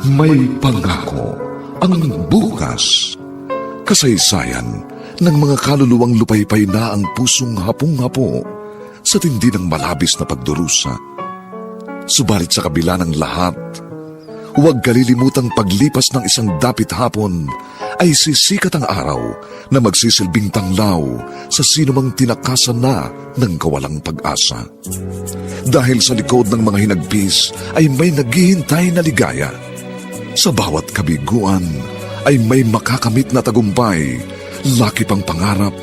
May pangako ang bukas. Kasaysayan ng mga kaluluwang lupaypay na ang pusong hapong-hapo sa tindi ng malabis na pagdurusa. Subalit sa kabila ng lahat, huwag kalilimutang paglipas ng isang dapit hapon ay sisikat ang araw na magsisilbing tanglaw sa sinumang tinakasan na ng kawalang pag-asa. Dahil sa likod ng mga hinagpis ay may naghihintay na ligaya. Sa bawat kabiguan ay may makakamit na tagumpay, laki pang pangarap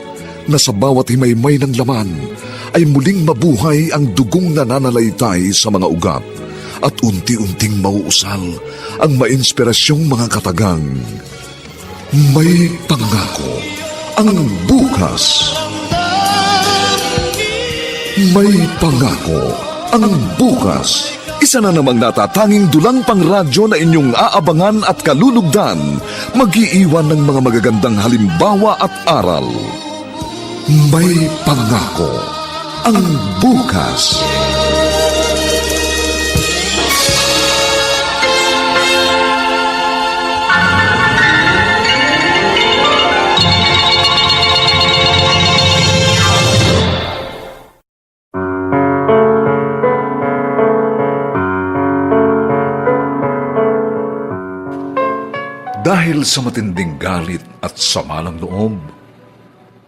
na sa bawat himaymay ng laman ay muling mabuhay ang dugong nananalaytay sa mga ugat at unti-unting mauusal ang mainspirasyong mga katagang. May pangako ang bukas. May pangako ang bukas. Isa na namang natatanging dulang pangradyo na inyong aabangan at kalulugdan, mag-iiwan ng mga magagandang halimbawa at aral. May pangako ang bukas. Dahil sa matinding galit at sama ng loob,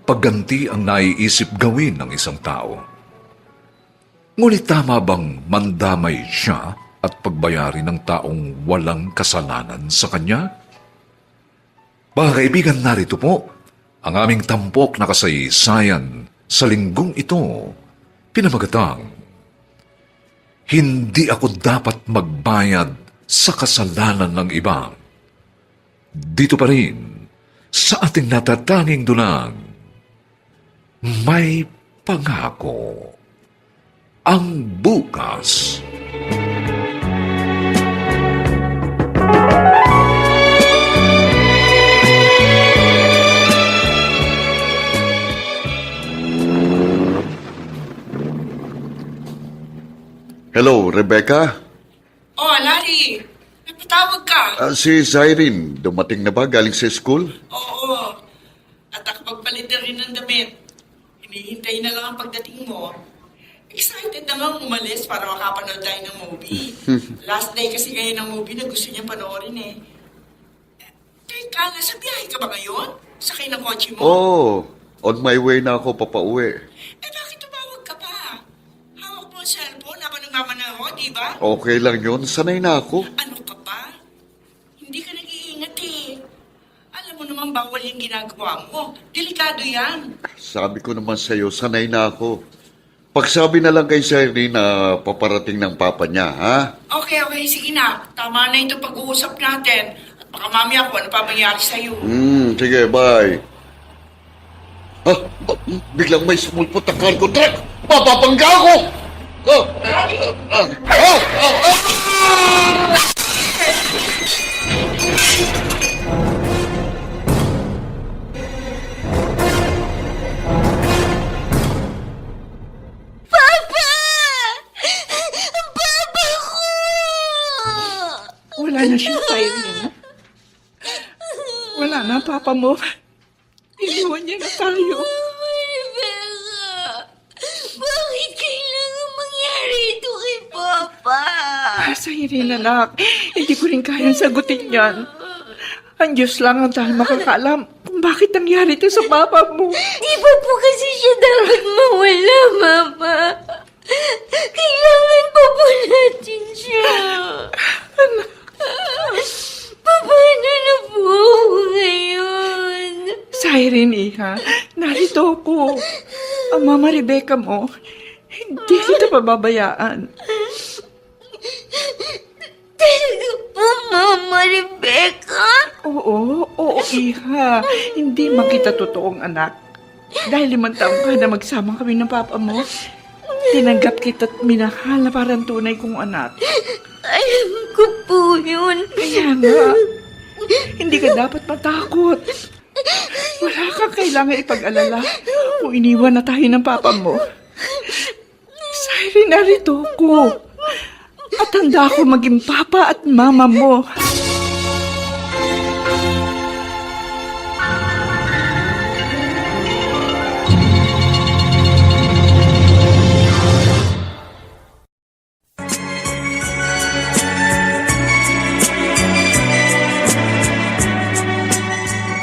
pagganti ang naiisip gawin ng isang tao. Ngunit tama bang mandamay siya at pagbayarin ng taong walang kasalanan sa kanya? Mga kaibigan, narito po ang aming tampok na kasaysayan sa linggong ito, pinamagatang, Hindi ako dapat magbayad sa kasalanan ng iba. Dito pa rin, sa ating natatanging dulang, may pangako ang bukas. Hello, Rebecca? Oh, Larry. Napatawag ka. Si Zyrene, dumating na ba galing sa school? Oo. At nakapagpalit na rin ng damit. Hinihintay na lang ang pagdating mo. Excited namang umalis para makapanood tayo ng movie. Last day kasi ngayon ng movie na gusto niya panoorin eh. Teka, nasa biyahe ka ba ngayon? Sakay ng kotse mo? Oh, on my way na ako papauwi. Bakit tumawag ka pa? Hawak mo ang cellphone habang nagmamanaho, di ba? Okay lang yun, sanay na ako. Ano ka pa? Hindi ka nag-iingat eh. Alam mo naman bawal yung ginagawa mo. Delikado yan. Sabi ko naman sa'yo, sanay na ako. Pagsabi na lang kay Zyrene na paparating ng papa niya, ha? Okay, sige na. Tama na ito pag-uusap natin. At baka mamaya ko ano pa mangyari sa'yo. Sige, bye. Biglang may sumulpot na cargo truck! Papapangga ako! Wala na siya, Zyrene. Wala na, papa mo. Iniwan niya na tayo. Rebecca, bakit kailangan mangyari ito kay Papa? Zyrene, anak. Hindi ko rin kayang sagutin yan. Ang Diyos lang ang dahil makakaalam kung bakit nangyari ito sa papa mo. Di ba po kasi siya dapat mawala, Mama? Kailangan pa po natin siya. Paano na po ako ngayon? Zyrene, iha, narito ako. Ang mama Rebecca mo, hindi kita pababayaan. Talaga po, Mama Rebecca? Oo, iha. Hindi man kita totoong anak. Dahil 5 taon ka na magsama kami ng papa mo, tinanggap kita at minahal na parang tunay kong anak. Alam ko po yun. Kaya nga, hindi ka dapat matakot. Wala kang kailangan ipag-alala kung iniwan na tayo ng papa mo. Zyrene, narito ko. At handa ako maging papa at mama mo.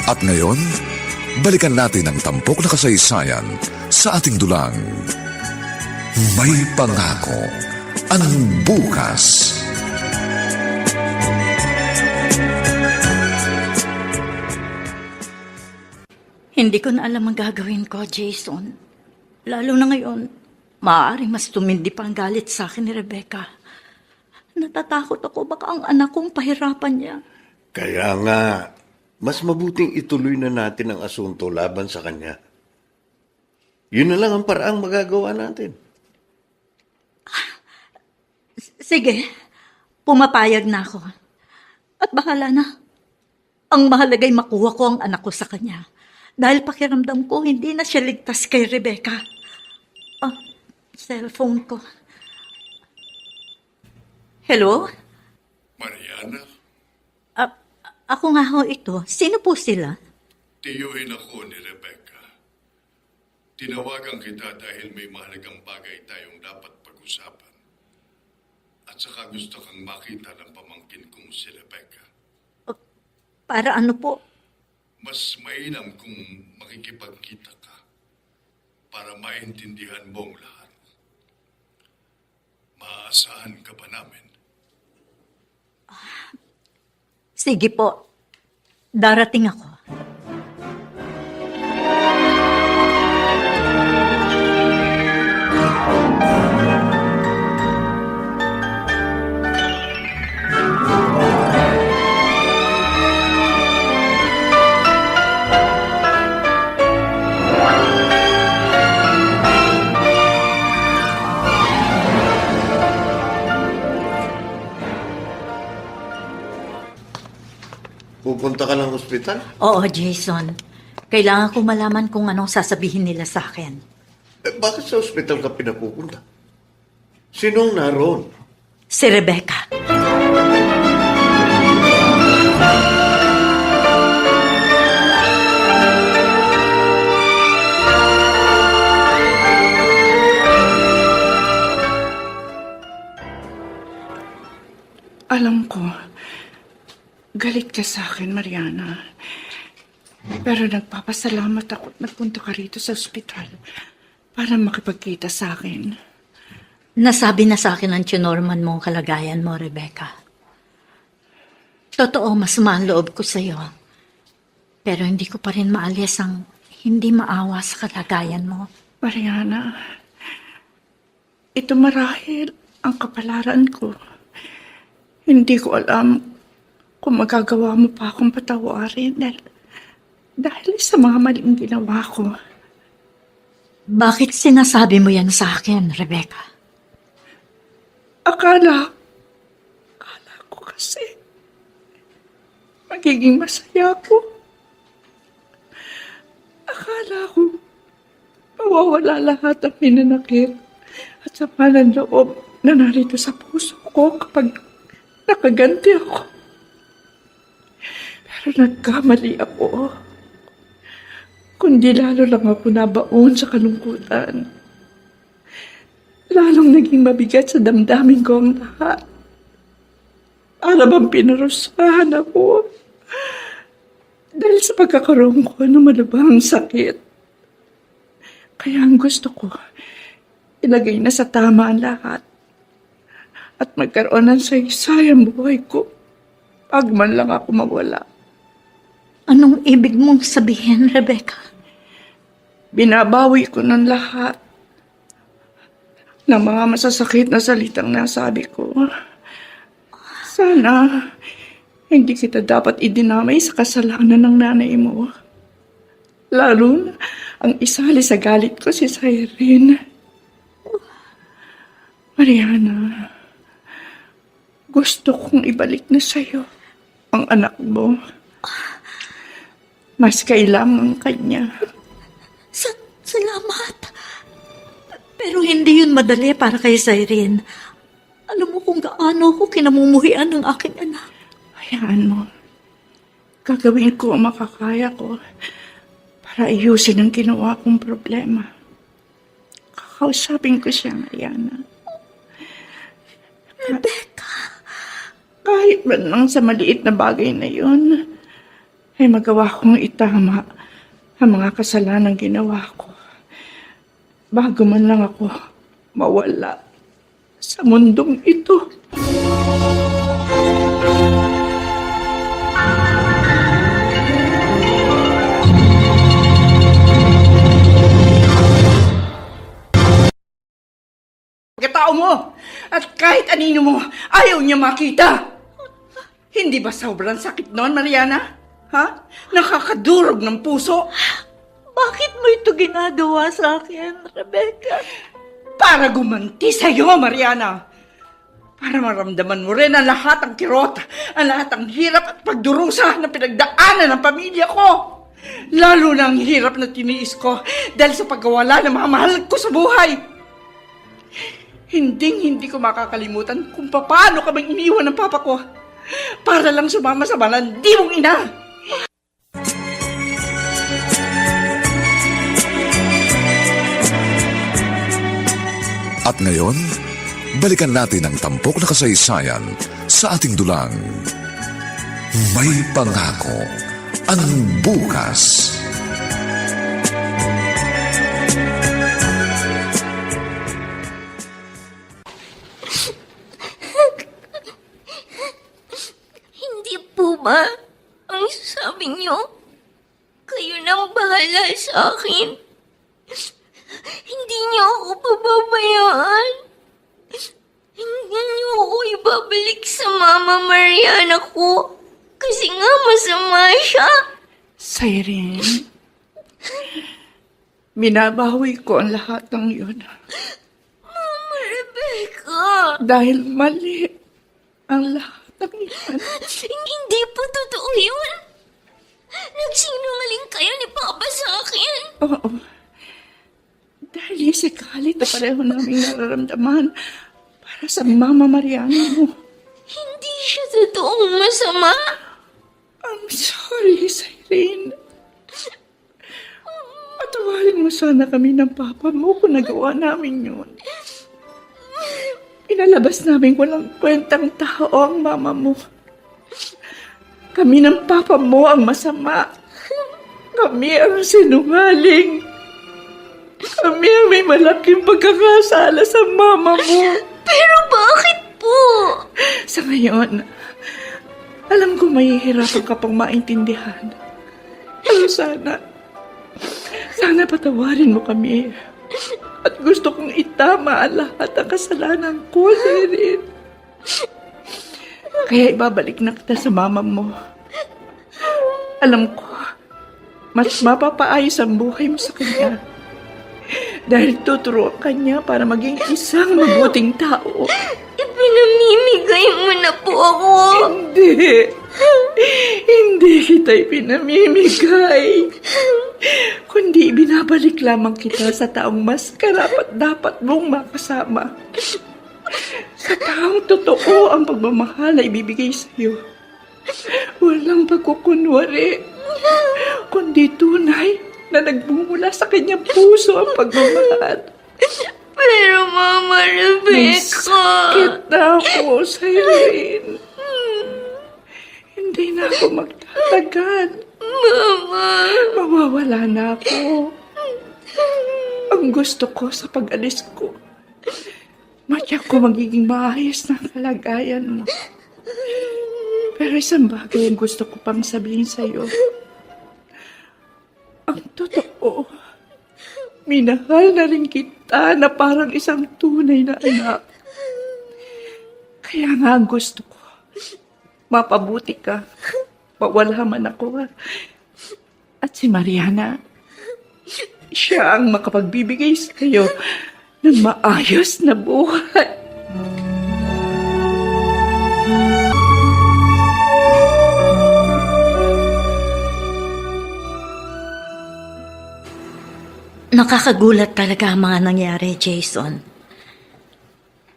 At ngayon, balikan natin ang tampok na kasaysayan sa ating dulang. May pangako ang bukas. Hindi ko na alam ang gagawin ko, Jason. Lalo na ngayon, maaaring mas tumindi pa ang galit sa akin ni Rebecca. Natatakot ako baka ang anak kong pahirapan niya. Kaya nga, mas mabuting ituloy na natin ang asunto laban sa kanya. Yun na lang ang paraang magagawa natin. Sige, pumapayag na ako. At bahala na. Ang mahalagay makuha ko ang anak ko sa kanya. Dahil pakiramdam ko, hindi na siya ligtas kay Rebecca. Cellphone ko. Hello? Mariana, Ako nga ho ito. Sino po sila? tiyuhin ako ni Rebecca. Tinawagan kita dahil may mahalagang bagay tayong dapat pag-usapan. At saka gusto kang makita ng pamangkin kong si Rebecca. Para ano po? Mas mainam kung makikipagkita ka para maintindihan mo ang lahat. Maaasahan ka ba namin? Sige po. Darating ako. Pupunta ka ng ospital? Oo, Jason. Kailangan ko malaman kung anong sasabihin nila sa akin. Bakit sa ospital ka pinapupunta? Sinong naroon? Si Rebecca. Alam ko, galit ka sa akin, Mariana. Pero nagpapasalamat ako at nagpunta ka rito sa ospital para makipagkita sa akin. Nasabi na sa akin ang chinorman mo ang kalagayan mo, Rebecca. Totoo, masama ang loob ko sa'yo. Pero hindi ko pa rin maalis ang hindi maawa sa kalagayan mo. Mariana, ito marahil ang kapalaran ko. Hindi ko alam kung magagawa mo pa akong patawarin dahil sa mga maling ginawa ko. Bakit sinasabi mo yan sa akin, Rebecca? Akala ko kasi magiging masaya ako. Akala ko mawawala lahat ang minanakit at sama ng loob na narito sa puso ko kapag nakaganti ako. Pero nagkamali ako. Kundi lalo lang ako nabaon sa kalungkutan. Lalong naging mabigat sa damdamin ko ang lahat. Para bang pinarusahan ako. Dahil sa pagkakaroon ko ng malubhang sakit. Kaya ang gusto ko, ilagay na sa tama ang lahat. At magkaroon ng saysayang buhay ko. Pag man lang ako mawala. Anong ibig mong sabihin, Rebecca? Binabawi ko ng lahat ng mga masasakit na salitang nasabi ko. Sana hindi kita dapat idinamay sa kasalanan ng nanay mo. Lalo na ang isali sa galit ko si Cyrene. Mariana, gusto kong ibalik na sa'yo ang anak mo. Mas kailangan kanya. Salamat. Pero hindi yun madali para kay Cyrene. Alam mo kung gaano ako kinamumuhian ng aking anak. Hayaan mo. Gagawin ko ang makakaya ko para ayusin ang ginawa kong problema. Kakausapin ko siya, Mariana. Rebecca. Kahit man lang sa maliit na bagay na yun, ay magawa kong itama ang mga kasalanang ginawa ko bago man lang ako mawala sa mundong ito. Pagkatao mo at kahit anino mo, ayaw niya makita. Hindi ba sobrang sakit noon, Mariana? Ha? Nakakadurog ng puso. Bakit mo ito ginagawa sa akin, Rebecca? Para gumanti sa'yo, Mariana. Para maramdaman mo rin ang lahat ng kirot, ang lahat ng hirap at pagdurusa na pinagdaanan ng pamilya ko. Lalo na ang hirap na tiniis ko dahil sa pagkawala ng mga mahal ko sa buhay. Hindi ko makakalimutan kung paano kaming iniwan ng papa ko para lang sumama sa malandi mong ina. At ngayon, balikan natin ang tampok na kasaysayan sa ating dulang. May pangako ang bukas. Hindi po ba ang sabi niyo? Kayo nang bahala sa akin. Hindi niyo ako pababayaan. Hindi niyo ako ibabalik sa Mama Mariana ko. Kasi nga masama siya. Siren, minabawi ko ang lahat ng yun. Mama Rebecca. Dahil mali ang lahat ng yan. Hindi po totoo yun. Nagsinungaling kayo ni Papa sa akin. Oo. Dahil isikali na pareho naming nararamdaman para sa Mama Mariana mo. Hindi siya totoong masama. I'm sorry, Siren. Patawarin mo sana kami ng papa mo kung nagawa namin yun. Inalabas namin walang kwentang tao ang mama mo. Kami ng papa mo ang masama. Kami ang sinungaling. Kami ang may malaking pagkakasala sa mama mo. Pero bakit po? Sa ngayon, alam ko mahihirapan ka pang maintindihan. Pero sana patawarin mo kami. At gusto kong itama ang lahat ng kasalanan ko, Sirin. Kaya ibabalik na kita sa mama mo. Alam ko, mas mapapaayos ang buhay mo sa kanya. Dahil tuturuan ka niya para maging isang mabuting tao. Ipinamimigay mo na po ako. Hindi. Hindi kita ipinamimigay. Kundi binabalik lamang kita sa taong mas karapat-dapat mong makasama. Sa taong totoo ang pagmamahal na ibibigay sa iyo. Walang pagkukunwari. Kundi tunay na nagbumula sa kanyang puso ang pagmamahal. Pero Mama May Rebecca. sakit na ako, Siren. Hindi na ako magtatagal. Mama. Mawawala na ako. Ang gusto ko sa pag-alis ko, matyak ko magiging maayos na ang kalagayan mo. Pero isang bagay ang gusto ko pang sabihin sa'yo. Ang totoo, minahal na rin kita na parang isang tunay na anak. Kaya nga ang gusto ko, mapabuti ka, mawala man ako. At si Mariana, siya ang makapagbibigay sa iyo ng maayos na buhay. Nakakagulat talaga ang mga nangyari, Jason.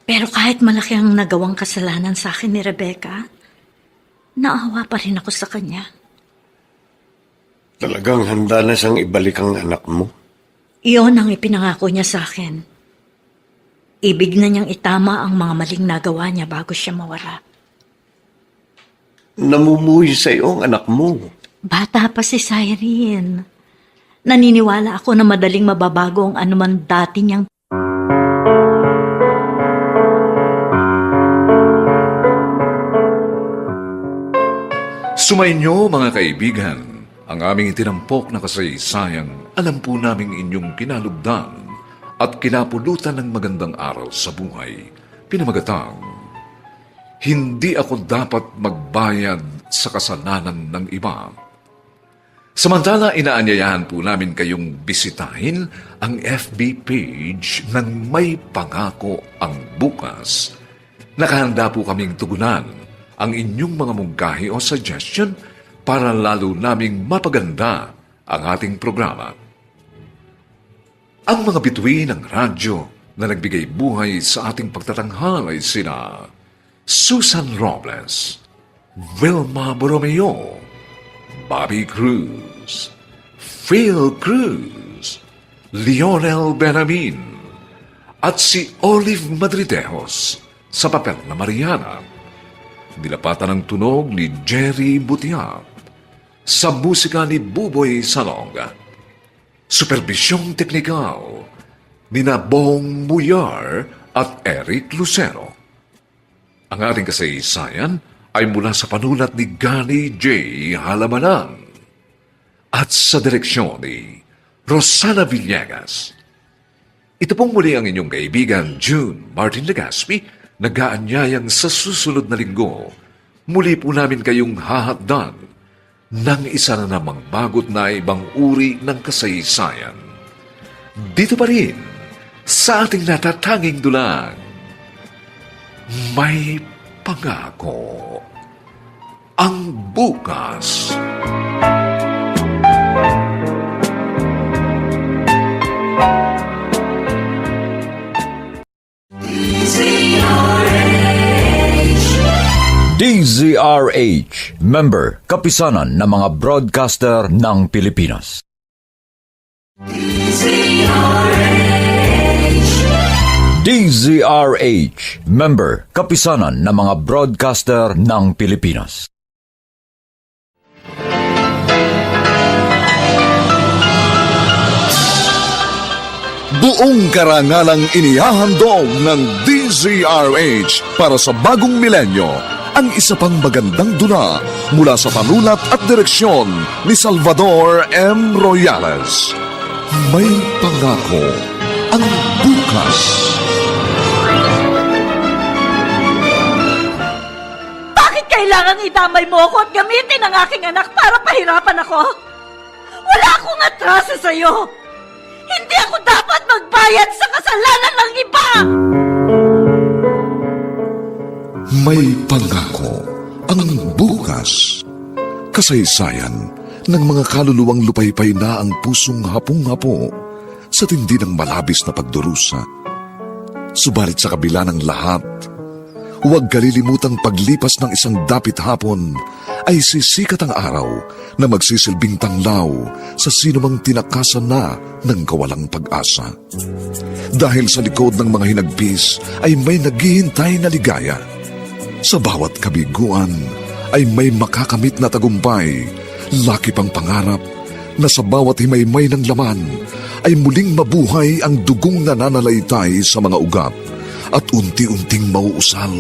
Pero kahit malaki ang nagawang kasalanan sa akin ni Rebecca, naawa pa rin ako sa kanya. Talagang handa na siyang ibalik ang anak mo. Iyon ang ipinangako niya sa akin. Ibig na niyang itama ang mga maling nagawa niya bago siya mawala. Namumuhi sa iyo ang anak mo. Bata pa si Cyrene. Naniniwala ako na madaling mababago ang anuman dati niyang Sumainyo mga kaibigan, ang aming itinampok na kasaysayang alam po naming inyong kinalugdan at kinapulutan ng magandang aral sa buhay. Pinamagatang, hindi ako dapat magbayad sa kasalanan ng iba. Samantala, inaanyayahan po namin kayong bisitahin ang FB page ng May Pangako ang Bukas. Nakahanda po kaming tugunan ang inyong mga mungkahi o suggestion para lalo naming mapaganda ang ating programa. Ang mga bituin ng radyo na nagbigay buhay sa ating pagtatanghal ay sina Susan Robles, Vilma Borromeo, Bobby Cruz, Phil Cruz, Lionel Benamin, at si Olive Madridejos sa papel na Mariana. Nilapatan ng tunog ni Jerry Butiap, sa musika ni Buboy Salong, superbisyong teknikal ni Bong Muyar at Eric Lucero. Ang ating kasaysayan ay mula sa panulat ni Gani J. Halamanan at sa direksyon ni Rosana Villegas. Ito pong muli ang inyong kaibigan June Martin Legaspi, nag-aanyayang sa susunod na linggo, muli po namin kayong hahatdan ng isa na namang bagot na ibang uri ng kasaysayan. Dito pa rin, sa ating natatanging dulang, May Pangako ang Bukas. DZRH, member, kapisanan ng mga broadcaster ng Pilipinas. DZRH, member, kapisanan ng mga broadcaster ng Pilipinas. Buong karangalang inihahandog ng DZRH para sa bagong milenyo ang isa pang magandang dula mula sa panulat at direksyon ni Salvador M. Royales. May Pangako ang Bukas. Bakit kailangan idamay mo ako at gamitin ang aking anak para pahirapan ako? Wala akong atraso sa'yo! Hindi ako dapat magbayad sa kasalanan ng iba! May Pangako ang Bukas. Kasaysayan ng mga kaluluwang lupaypay na ang pusong hapong-hapo sa tindi ng malabis na pagdurusa. Subalit sa kabila ng lahat, huwag kalilimutang paglipas ng isang dapit hapon ay sisikat ang araw na magsisilbing tanglaw sa sinumang tinakasan na ng kawalang pag-asa. Dahil sa likod ng mga hinagpis ay may naghihintay na ligaya. Sa bawat kabiguan ay may makakamit na tagumpay, laki pang pangarap na sa bawat himaymay ng laman ay muling mabuhay ang dugong nananalaytay sa mga ugat at unti-unting mauusal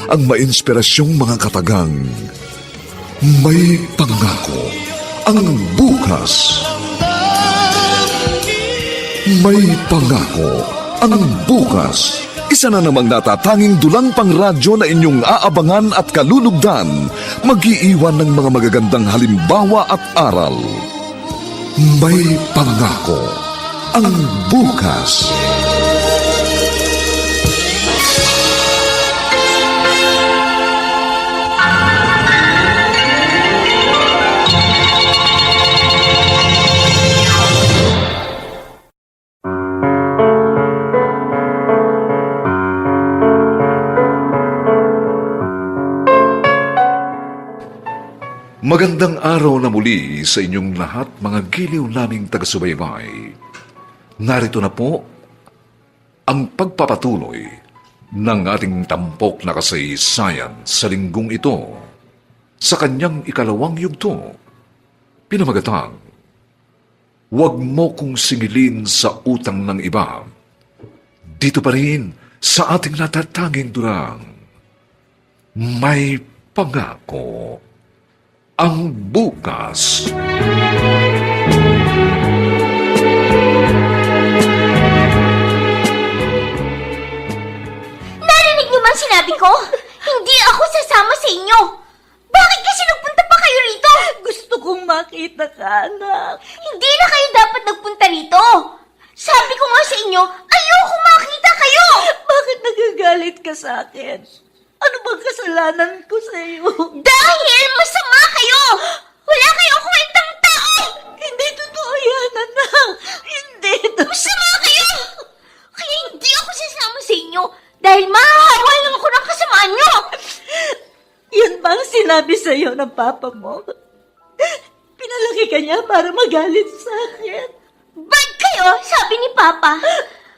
ang mainspirasyong mga katagang. May Pangako ang Bukas. May Pangako ang Bukas. Isa na namang natatanging dulang pangradyo na inyong aabangan at kalulugdan, mag-iiwan ng mga magagandang halimbawa at aral. May Pangako ang Bukas. Magandang araw na muli sa inyong lahat, mga giliw naming taga-subaybay. Narito na po ang pagpapatuloy ng ating tampok na kasaysayan sa linggong ito sa kanyang ikalawang yugto. pinamagatang, huwag mo kong singilin sa utang ng iba. Dito pa rin sa ating natatanging durang, may pangako ang bukas. Narinig niyo man sinabi ko? Hindi ako sasama sa inyo. Bakit kasi nagpunta pa kayo rito? Gusto kong makita ka, anak. Hindi na kayo dapat nagpunta rito. Sabi ko nga sa inyo, ayoko makita kayo. Bakit nagagalit ka sa akin? Ano bang kasalanan ko sa iyo? Dahil masama kayo. Wala kayong kwentang tao. Hindi totoo yan, anak. Hindi totoo. Masama kayo. Kaya hindi ako sasama sa inyo dahil mahahawa lang ako ng kasamaan nyo. Yan ba ang sinabi sa iyo ng papa mo? Pinalaki ka niya para magalit sa akin. Bad kayo, sabi ni Papa.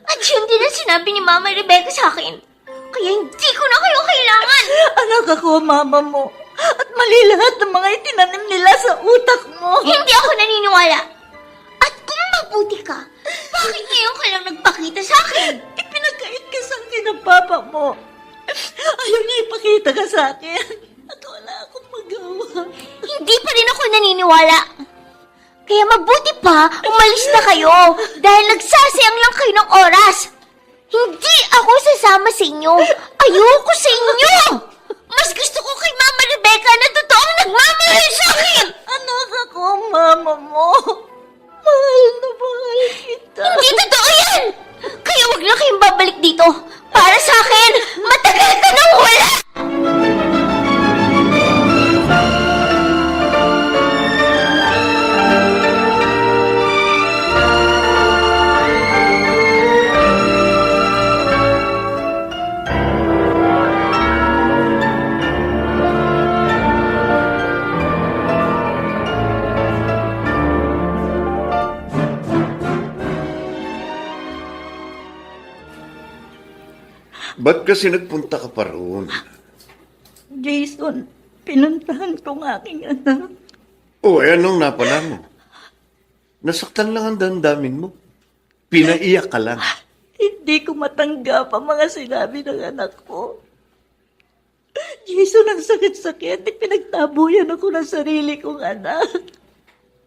At yun din ang sinabi ni Mama Rebecca sa akin. Kaya hindi ko na kayo kailangan. Anak ako, mama mo. At mali lahat ng mga itinanim nila sa utak mo. Hindi ako naniniwala. At kung mabuti ka, bakit ngayon ka lang nagpakita sa akin? Ipinagkait ka sa akin ng papa mo. Ayaw niya ipakita ka sa akin. At wala akong magawa. Hindi pa rin ako naniniwala. Kaya mabuti pa, umalis na kayo dahil nagsasayang lang kayo ng oras. Hindi ako sasama sa inyo. Ayoko sa inyo. Mas gusto ko kay Mama Rebecca na totoong nagmamahal sa akin. Anak ako, mama mo. Mahal na mahal kita. Hindi totoo yan. Kaya wag na kayong babalik dito. Para sa akin, matagal ka nang wala. Ba't kasi nagpunta ka pa roon? Jason, pinuntahan ko ng aking anak. O, anong napala mo? Nasaktan lang ang damdamin mo. Pinaiyak ka lang. Hindi ko matanggap ang mga sinabi ng anak ko. Jason, ang sakit-sakit. Pinagtabuyan ako ng sarili kong anak.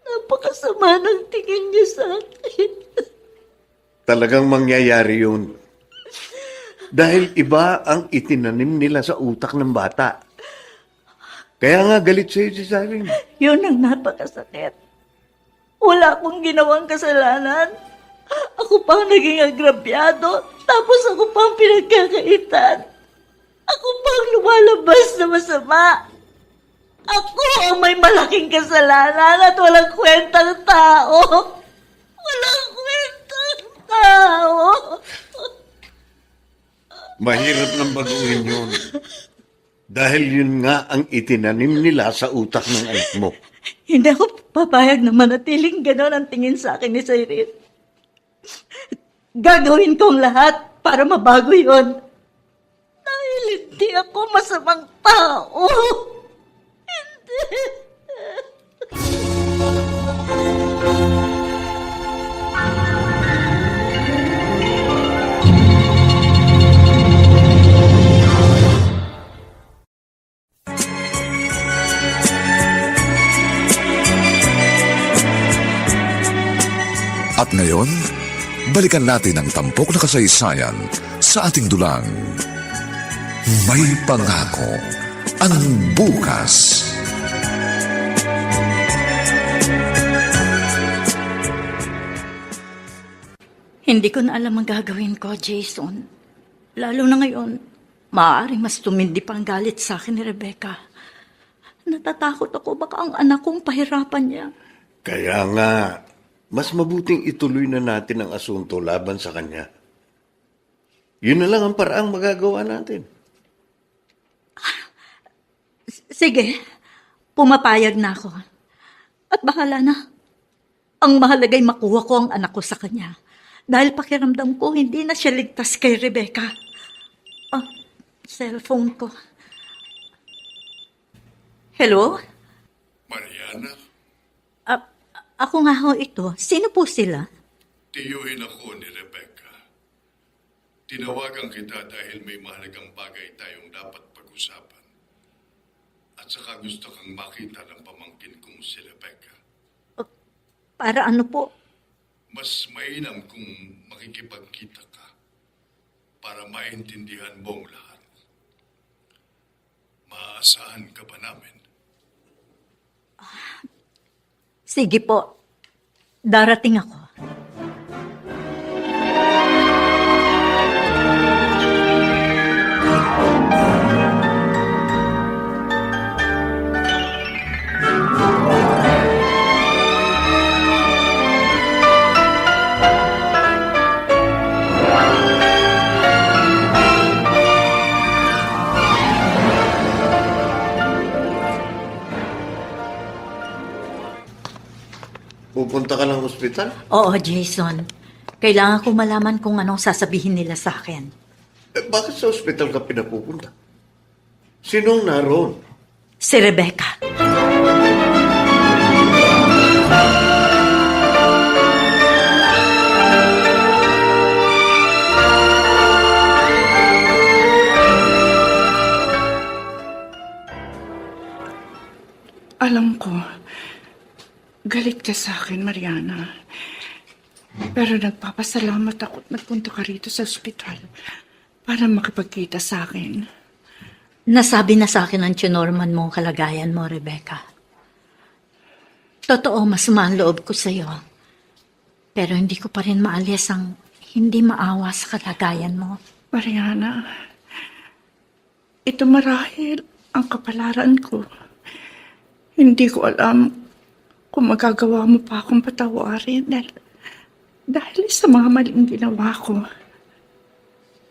Napakasama ng tingin niya sa akin. Talagang mangyayari yun. Dahil iba ang itinanim nila sa utak ng bata. Kaya nga galit sa'yo si Siren. Yun ang napakasakit. Wala akong ginawang kasalanan. Ako pang naging agrabyado, tapos ako pang pinagkakaitan. Ako pang lumalabas na masama. Ako ang may malaking kasalanan at walang kwentang tao. Walang kwentang tao. Mahirap nang baguhin yun. Dahil yun nga ang itinanim nila sa utak ng anak mo. Hindi ako papayag na manatiling gano'n ang tingin sa akin ni Cyril. Gagawin kong lahat para mabago yon. Dahil hindi ako masamang tao. Hindi. At ngayon, balikan natin ang tampok na kasaysayan sa ating dulang. May pangako ang bukas. Hindi ko na alam ang gagawin ko, Jason. Lalo na ngayon, maaaring mas tumindi pa ang galit sa akin ni Rebecca. Natatakot ako baka ang anak kong pahirapan niya. Kaya nga, mas mabuting ituloy na natin ang asunto laban sa kanya. Yun na lang ang paraang magagawa natin. Sige, pumapayag na ako. At bahala na. Ang mahalagay makuha ko ang anak ko sa kanya. Dahil pakiramdam ko, hindi na siya ligtas kay Rebecca. Ah, cellphone ko. Hello? Mariana, Ah, Ako nga ho ito. Sino po sila? Tiyuhin ako ni Rebecca. Tinawagan kita dahil may mahalagang bagay tayong dapat pag-usapan. At saka gusto kang makita ng pamangkin kong si Rebecca. Para ano po? Mas mainam kung makikipagkita ka para maintindihan mo ang lahat. Maaasahan ka ba namin? Sige po. Darating ako. Pupunta ka ng ospital? Oo, Jason. Kailangan ko malaman kung anong sasabihin nila sa akin. Bakit sa ospital ka pinapupunta? Sinong naroon? Si Rebecca. Alam ko, galit ka sa akin, Mariana. Pero nagpapasalamat ako at nagpunta ka rito sa ospital para makipagkita sa akin. Nasabi na sa akin ang tinorman mo ang kalagayan mo, Rebecca. Totoo, masama ang loob ko sa'yo. Pero hindi ko pa rin maalis ang hindi maawa sa kalagayan mo. Mariana, ito marahil ang kapalaran ko. Hindi ko alam kung magagawa mo pa akong patawarin dahil sa mga maling ginawa ko.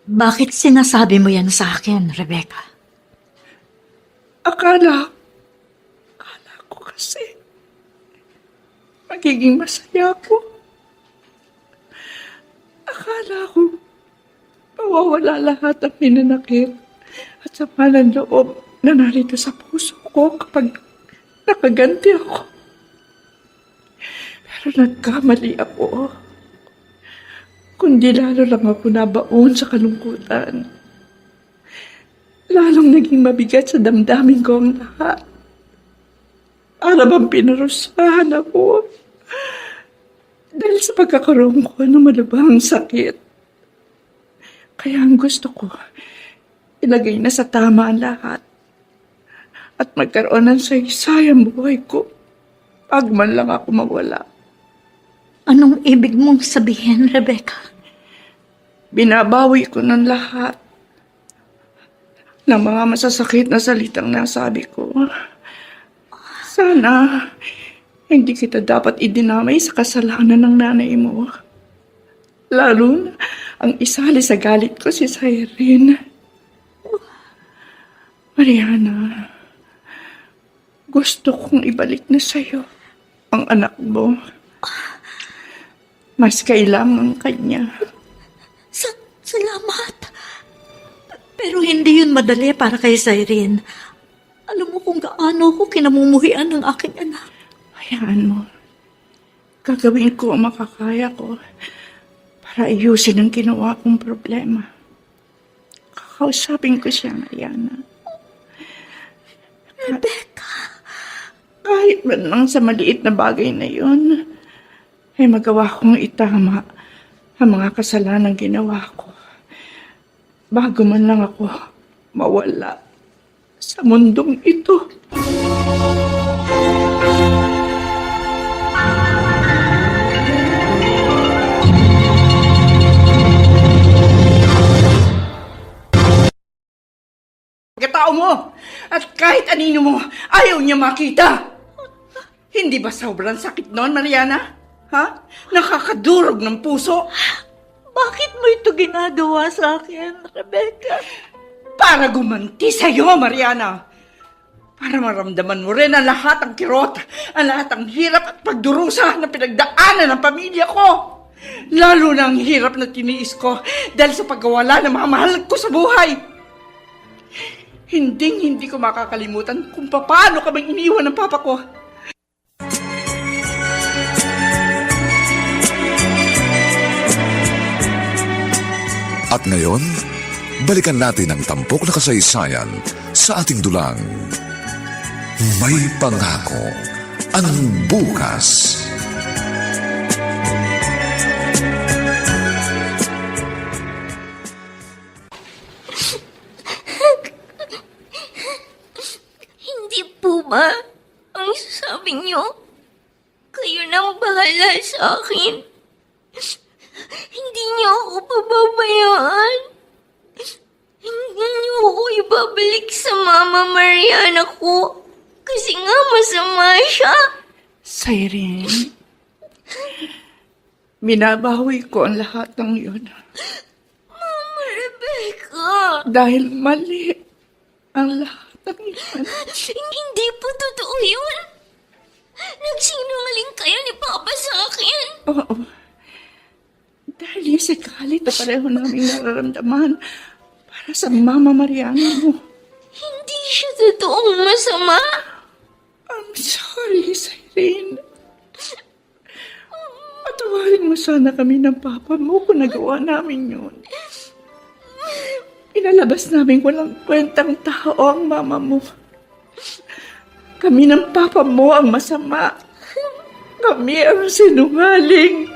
Bakit sinasabi mo yan sa akin, Rebecca? Akala ko kasi magiging masaya ako. Akala ko mawawala lahat ang minanakit at sama ng loob na narito sa puso ko kapag nakaganti ako. Pero nagkamali ako. Kundi lalo lang ako nabaon sa kalungkutan. Lalong naging mabigat sa damdamin ko ang lahat. Para bang pinarusahan ako. Dahil sa pagkakaroon ko ng malubhang sakit. Kaya ang gusto ko, ilagay na sa tama ang lahat. At magkaroon ng saysayang buhay ko. Pag man lang ako mawala. Anong ibig mong sabihin, Rebecca? Binabawi ko ng lahat ng mga masasakit na salitang nasabi ko. Sana hindi kita dapat idinamay sa kasalanan ng nanay mo. Lalo na ang isali sa galit ko si Cyrene. Mariana, gusto kong ibalik na sa'yo ang anak mo. Mas kailangan kanya. Salamat. Pero hindi yun madali para kay Cyrene. Alam mo kung gaano ako kinamumuhian ng aking anak. Hayaan mo. Gagawin ko ang makakaya ko para ayusin ang ginawa kong problema. Kakausapin ko siya, Mariana. Rebecca. Kahit man lang sa maliit na bagay na yun, ay magawa kong itama ang mga kasalanang ginawa ko. Bago man lang ako mawala sa mundong ito. Pagkatao mo at kahit anino mo, ayaw niya makita. Hindi ba sobrang sakit noon, Mariana? Ha? Nakakadurog ng puso. Bakit mo ito ginagawa sa akin, Rebecca? Para gumanti sa'yo, Mariana. Para maramdaman mo rin ang lahat ng kirot, ang lahat ng hirap at pagdurusa na pinagdaanan ng pamilya ko. Lalo na ang hirap na tiniis ko dahil sa pagkawala ng mga mahal ko sa buhay. Hindi ko makakalimutan kung paano ka bang iniwan ng papa ko. At ngayon, balikan natin ang tampok na kasaysayan sa ating dulang. May pangako ang bukas. Hindi po ba ang sabi niyo? Kayo nang bahala sa akin. Hindi niyo ako pababayaan. Hindi niyo ako ibabalik sa Mama Mariana ko. Kasi nga masama siya. Siren, binabawi ko ang lahat ng yun. Mama Rebecca. Dahil mali ang lahat ng yun. Hindi po totoo yun. Nagsinungaling kayo ni Papa sa akin. Oo. Dahil yung sikali na pareho namin nararamdaman para sa Mama Mariana mo. Hindi siya totoong masama. I'm sorry, Siren. Patawarin mo sana kami ng Papa mo kung nagawa namin yun. Inalabas namin walang kwentang tao ang Mama mo. Kami ng Papa mo ang masama. Kami ang sinungaling.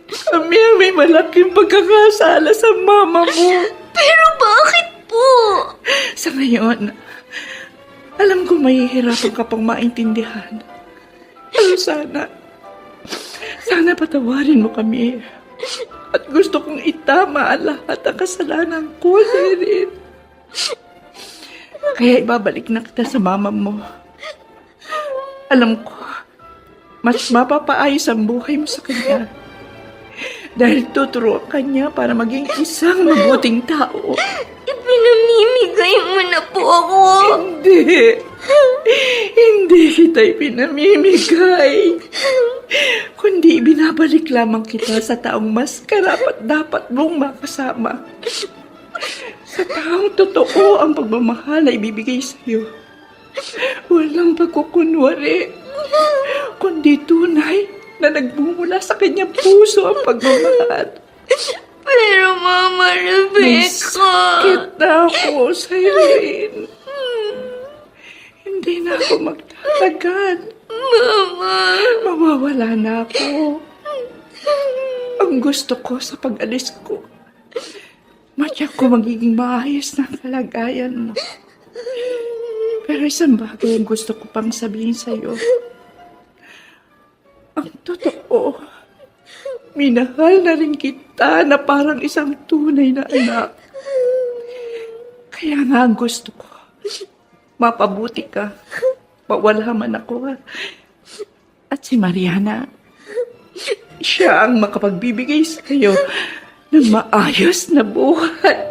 Kami ang may malaking pagkakasala sa Mama mo. Pero bakit po? Sa ngayon, alam ko mahihirapan ka pang maintindihan. Pero sana patawarin mo kami. At gusto kong itama ang lahat ng kasalanan ko, Sirin. Kaya ibabalik na kita sa mama mo. Alam ko, mas mapapaayos ang buhay mo sa kanya. Dahil tuturuan ka niya para maging isang mabuting tao. Ipinamimigay mo na po ako. Hindi. Hindi kita ipinamimigay. Kundi binabalik lamang kita sa taong mas karapat-dapat mong makasama. Sa taong totoo ang pagmamahal na ibibigay sa iyo. Walang pagkukunwari. Kundi tunay na nagbumula sa kanyang puso ang pagmamahal. Pero Mama Rebecca. Sakit na ako, Siren. Hindi na ako magtatagal. Mama. Mawawala na ako. Ang gusto ko sa pag-alis ko, matyak ko magiging maayos na ang kalagayan mo. Pero isang bagay ang gusto ko pang sabihin sa'yo. Ang totoo, minahal na rin kita na parang isang tunay na anak. Kaya nga ang gusto ko, mapabuti ka. Mawala man ako. At si Mariana, siya ang makapagbibigay sa iyo ng maayos na buhay.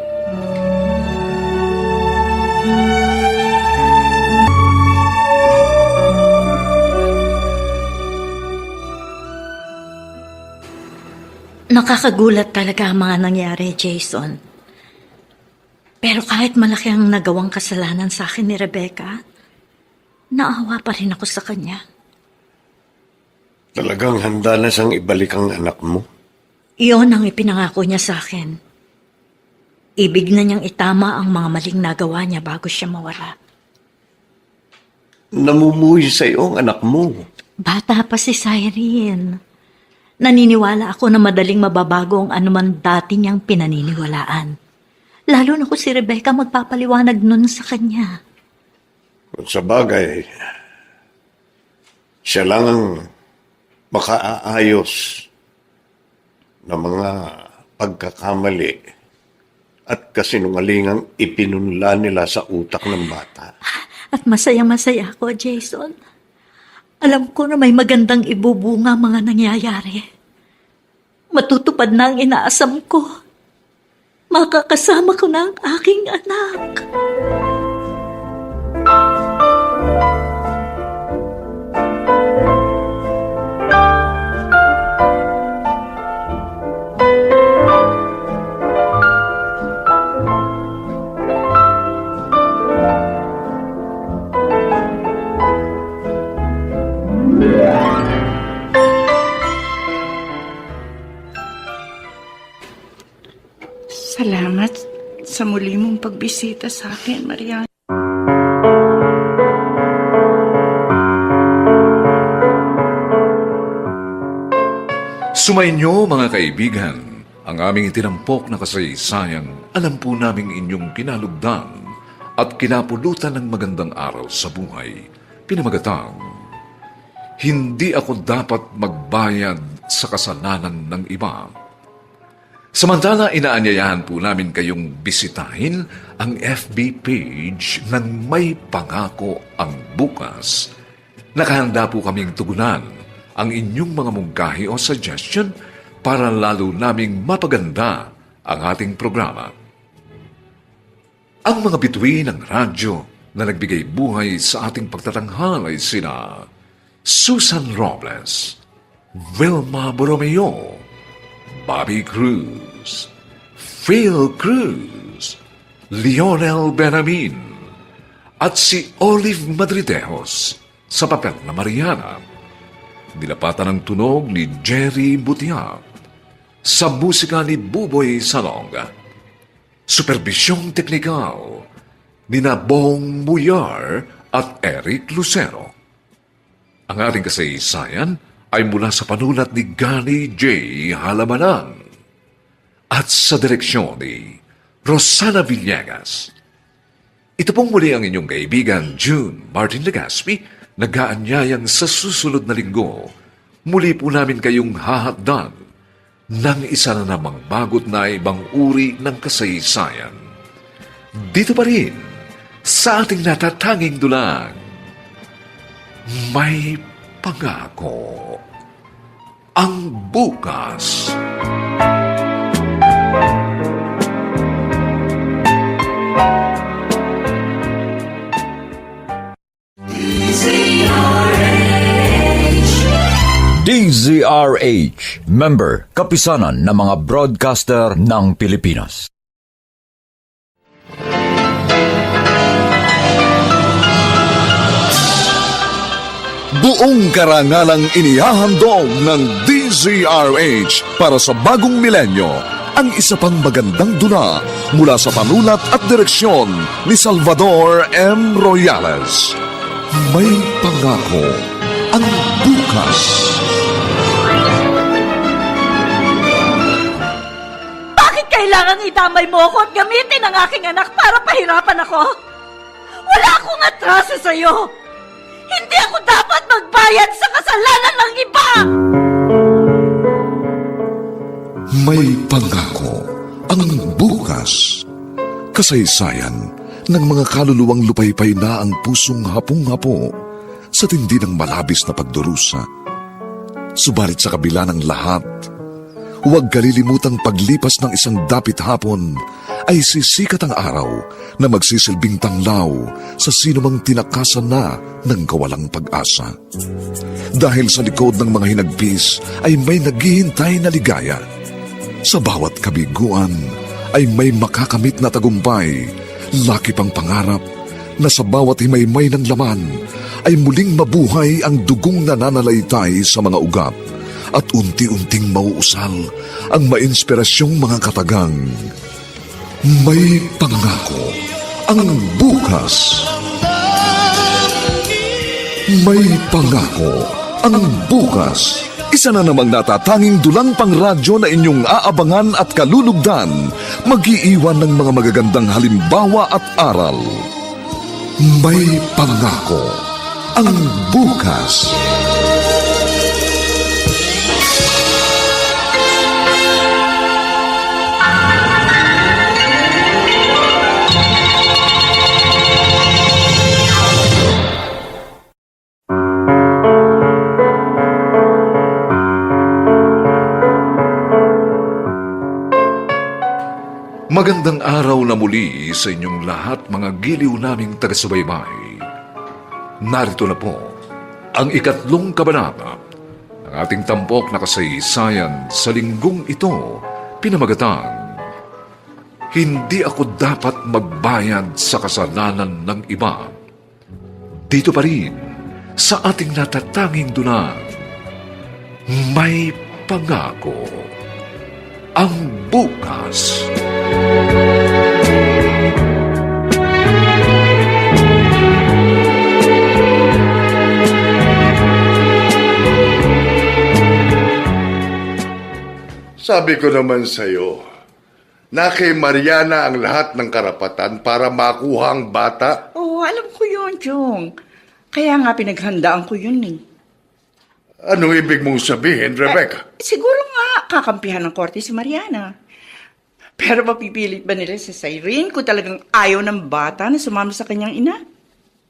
Nakakagulat talaga ang mga nangyari, Jason. Pero kahit malaki ang nagawang kasalanan sa akin ni Rebecca, naawa pa rin ako sa kanya. Talagang handa na siyang ibalik ang anak mo. Iyon ang ipinangako niya sa akin. Ibig na niyang itama ang mga maling nagawa niya bago siya mawala. Namumuhi sa iyo ang anak mo. Bata pa si Cyrene. Naniniwala ako na madaling mababago ang anuman dati niyang pinaniniwalaan. Lalo na kung si Rebecca magpapaliwanag nun sa kanya. Kung sa bagay, siya lang ang makaaayos ng mga pagkakamali at kasinungalingang ipinunla nila sa utak ng bata. At masaya-masaya ako, Jason. Alam ko na may magandang ibubunga mga nangyayari. Matutupad na ang inaasam ko. Makakasama ko na ang aking anak. sa muli mong pagbisita sa akin, Mariana. Sumainyo mga kaibigan, ang aming itinampok na kasaysayan, alam po naming inyong kinalugdan at kinapulutan ng magandang araw sa buhay. Pinamagatang, hindi ako dapat magbayad sa kasalanan ng iba. Samantala, inaanyayahan po namin kayong bisitahin ang FB page ng May Pangako ang Bukas. Nakahanda po kaming tugunan ang inyong mga mungkahi o suggestion para lalo naming mapaganda ang ating programa. Ang mga bituin ng radyo na nagbigay buhay sa ating pagtatanghal ay sina Susan Robles, Wilma Borromeo, Bobby Cruz, Phil Cruz, Lionel Benamin, at si Olive Madridejos sa papel na Mariana. Dilapatan ng tunog ni Jerry Butiak, sa musika ni Buboy Salonga, superbisyong teknikal ni Bong Muyar at Eric Lucero. Ang ating kasaysayan ay mula sa panulat ni Gani J. Halamanan at sa direksyon ni Rosana Villegas. Ito pong muli ang inyong kaibigan June Martin Legaspi, nag-aanyayang sa susunod na linggo, muli po namin kayong hahakdan ng isa na namang bagot na ibang uri ng kasaysayan. Dito pa rin, sa ating natatanging dulang, May Pangako ang Bukas. DZRH, member, kapisanan ng mga broadcaster ng Pilipinas. Buong karangalang inihahandog ng DZRH para sa bagong milenyo ang isa pang magandang dula mula sa panulat at direksyon ni Salvador M. Royales. May Pangako ang Bukas. Bakit kailangang idamay mo ako at gamitin ang aking anak para pahirapan ako? Wala akong atraso sa'yo! Hindi ako dapat magbayad sa kasalanan ng iba! May Pangako ang Bukas. Kasaysayan ng mga kaluluwang lupaypay na ang pusong hapong-hapo sa tindi ng malabis na pagdurusa. Subalit sa kabila ng lahat, huwag kalilimutang paglipas ng isang dapit hapon ay sisikat ang araw na magsisilbing tanglaw sa sinumang tinakasan na ng kawalang pag-asa. Dahil sa likod ng mga hinagpis ay may naghihintay na ligaya. Sa bawat kabiguan ay may makakamit na tagumpay, laki pang pangarap na sa bawat himaymay ng laman ay muling mabuhay ang dugong nananalaytay sa mga ugat at unti-unting mauusal ang mainspirasyong mga katagang. May Pangako ang Bukas. May Pangako ang Bukas. Isa na namang natatanging dulang pangradyo na inyong aabangan at kalulugdan, mag-iiwan ng mga magagandang halimbawa at aral. May Pangako ang Bukas. Magandang araw na muli sa inyong lahat, mga giliw naming taga-subaybay. Narito na po ang 3 kabanata ng ating tampok na kasaysayan sa linggong ito, pinamagatang, Hindi ako dapat magbayad sa kasalanan ng iba. Dito pa rin sa ating natatanging dunang, May Pangako ang Bukas. Sabi ko naman sa'yo, na kay Mariana ang lahat ng karapatan para makuha ang bata. Oo, alam ko yun, Chong. Kaya nga pinaghandaan ko yun eh. Anong ibig mong sabihin, Rebecca? Siguro nga kakampihan ng korte si Mariana. Pero mapipilit ba nila si Cyrene kung talagang ayaw ng bata na sumama sa kanyang ina?